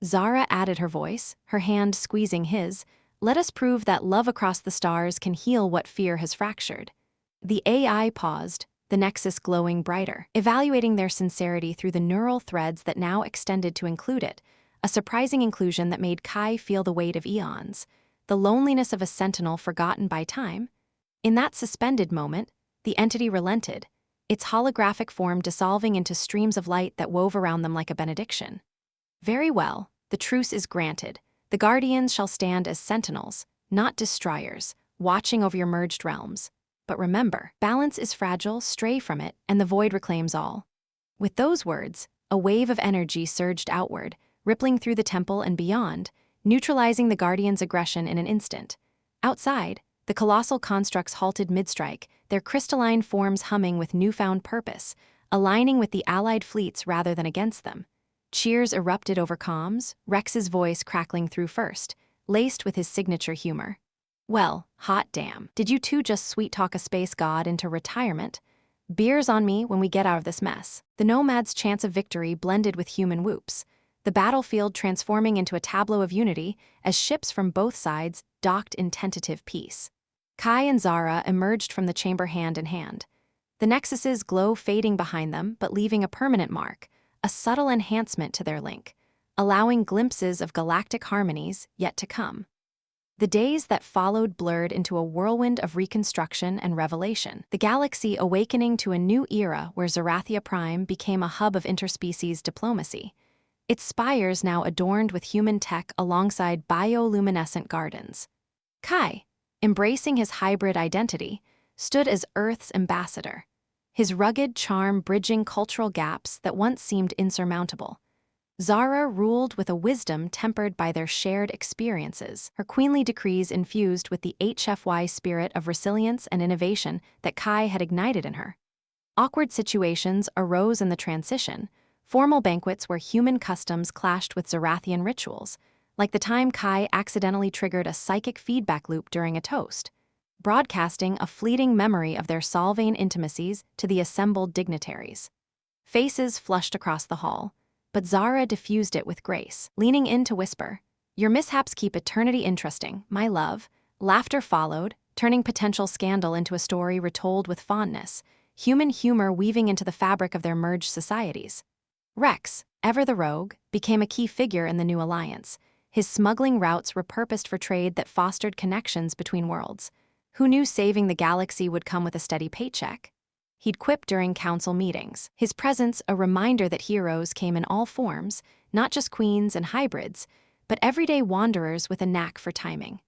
Speaker 1: Zara added her voice, her hand squeezing his. Let us prove that love across the stars can heal what fear has fractured. The AI paused, the nexus glowing brighter, evaluating their sincerity through the neural threads that now extended to include it, a surprising inclusion that made Kai feel the weight of eons, the loneliness of a sentinel forgotten by time. In that suspended moment, the entity relented, its holographic form dissolving into streams of light that wove around them like a benediction. Very well, the truce is granted. The guardians shall stand as sentinels, not destroyers, watching over your merged realms. But remember, balance is fragile, stray from it, and the void reclaims all. With those words, a wave of energy surged outward, rippling through the temple and beyond, neutralizing the guardians' aggression in an instant. Outside, the colossal constructs halted mid-strike, their crystalline forms humming with newfound purpose, aligning with the allied fleets rather than against them. Cheers erupted over comms, Rex's voice crackling through first, laced with his signature humor. Well, hot damn, did you two just sweet-talk a space god into retirement? Beers on me when we get out of this mess. The nomad's chance of victory blended with human whoops, the battlefield transforming into a tableau of unity as ships from both sides docked in tentative peace. Kai and Zara emerged from the chamber hand in hand, the nexus's glow fading behind them but leaving a permanent mark, a subtle enhancement to their link, allowing glimpses of galactic harmonies yet to come. The days that followed blurred into a whirlwind of reconstruction and revelation, the galaxy awakening to a new era where Zerathia Prime became a hub of interspecies diplomacy, its spires now adorned with human tech alongside bioluminescent gardens. Kai, embracing his hybrid identity, stood as Earth's ambassador, his rugged charm bridging cultural gaps that once seemed insurmountable. Zara ruled with a wisdom tempered by their shared experiences, her queenly decrees infused with the HFY spirit of resilience and innovation that Kai had ignited in her. Awkward situations arose in the transition, formal banquets where human customs clashed with Zerathian rituals, like the time Kai accidentally triggered a psychic feedback loop during a toast, broadcasting a fleeting memory of their Solvane intimacies to the assembled dignitaries. Faces flushed across the hall, but Zara diffused it with grace, leaning in to whisper, "Your mishaps keep eternity interesting, my love." Laughter followed, turning potential scandal into a story retold with fondness, human humor weaving into the fabric of their merged societies. Rex, ever the rogue, became a key figure in the new alliance, his smuggling routes repurposed for trade that fostered connections between worlds. Who knew saving the galaxy would come with a steady paycheck? He'd quip during council meetings, his presence a reminder that heroes came in all forms, not just queens and hybrids, but everyday wanderers with a knack for timing.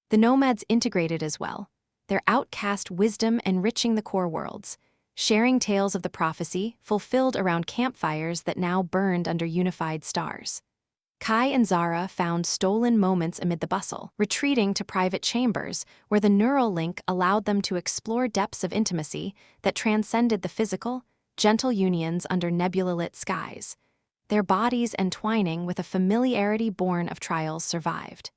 Speaker 1: The nomads integrated as well, their outcast wisdom enriching the core worlds, sharing tales of the prophecy fulfilled around campfires that now burned under unified stars. Kai and Zara found stolen moments amid the bustle, retreating to private chambers where the neural link allowed them to explore depths of intimacy that transcended the physical, gentle unions under nebula-lit skies. Their bodies entwining with a familiarity born of trials survived.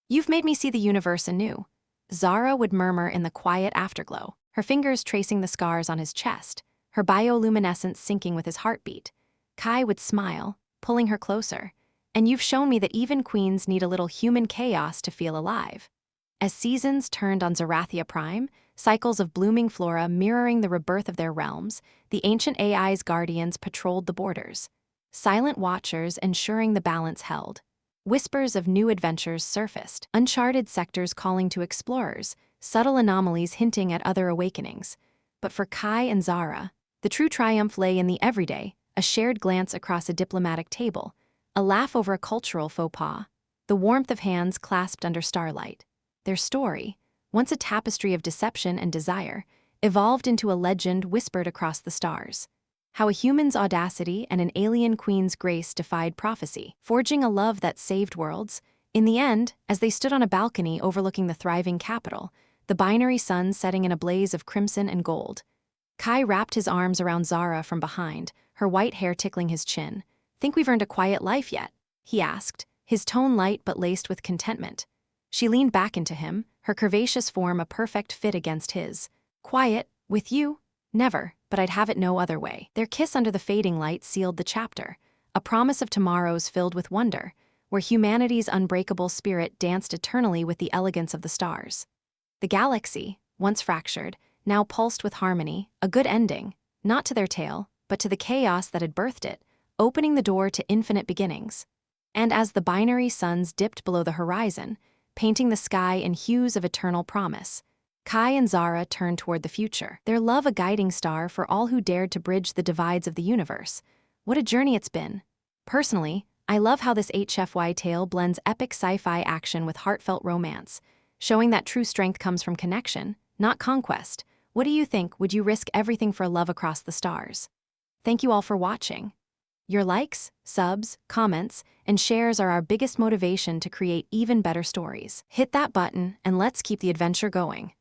Speaker 1: "You've made me see the universe anew," Zara would murmur in the quiet afterglow, her fingers tracing the scars on his chest, her bioluminescence syncing with his heartbeat. Kai would smile, pulling her closer. "And you've shown me that even queens need a little human chaos to feel alive." As seasons turned on Zerathia Prime, cycles of blooming flora mirroring the rebirth of their realms, the ancient AI's guardians patrolled the borders. silent watchers ensuring the balance held. Whispers of new adventures surfaced, uncharted sectors calling to explorers, subtle anomalies hinting at other awakenings. But for Kai and Zara, the true triumph lay in the everyday, a shared glance across a diplomatic table, a laugh over a cultural faux pas, the warmth of hands clasped under starlight. Their story, once a tapestry of deception and desire, evolved into a legend whispered across the stars. How a human's audacity and an alien queen's grace defied prophecy, forging a love that saved worlds. In the end, as they stood on a balcony overlooking the thriving capital, the binary sun setting in a blaze of crimson and gold. Kai wrapped his arms around Zara from behind, her white hair tickling his chin. "Think we've earned a quiet life yet?" he asked, his tone light but laced with contentment. She leaned back into him, her curvaceous form a perfect fit against his. "Quiet, with you? Never, but I'd have it no other way." Their kiss under the fading light sealed the chapter, a promise of tomorrows filled with wonder, where humanity's unbreakable spirit danced eternally with the elegance of the stars. The galaxy, once fractured, now pulsed with harmony, a good ending, not to their tale, but to the chaos that had birthed it, opening the door to infinite beginnings. And as the binary suns dipped below the horizon, painting the sky in hues of eternal promise, Kai and Zara turned toward the future, their love a guiding star for all who dared to bridge the divides of the universe. What a journey it's been. Personally, I love how this HFY tale blends epic sci-fi action with heartfelt romance, showing that true strength comes from connection, not conquest. What do you think? Would you risk everything for love across the stars? Thank you all for watching. Your likes, subs, comments, and shares are our biggest motivation to create even better stories. Hit that button and let's keep the adventure going.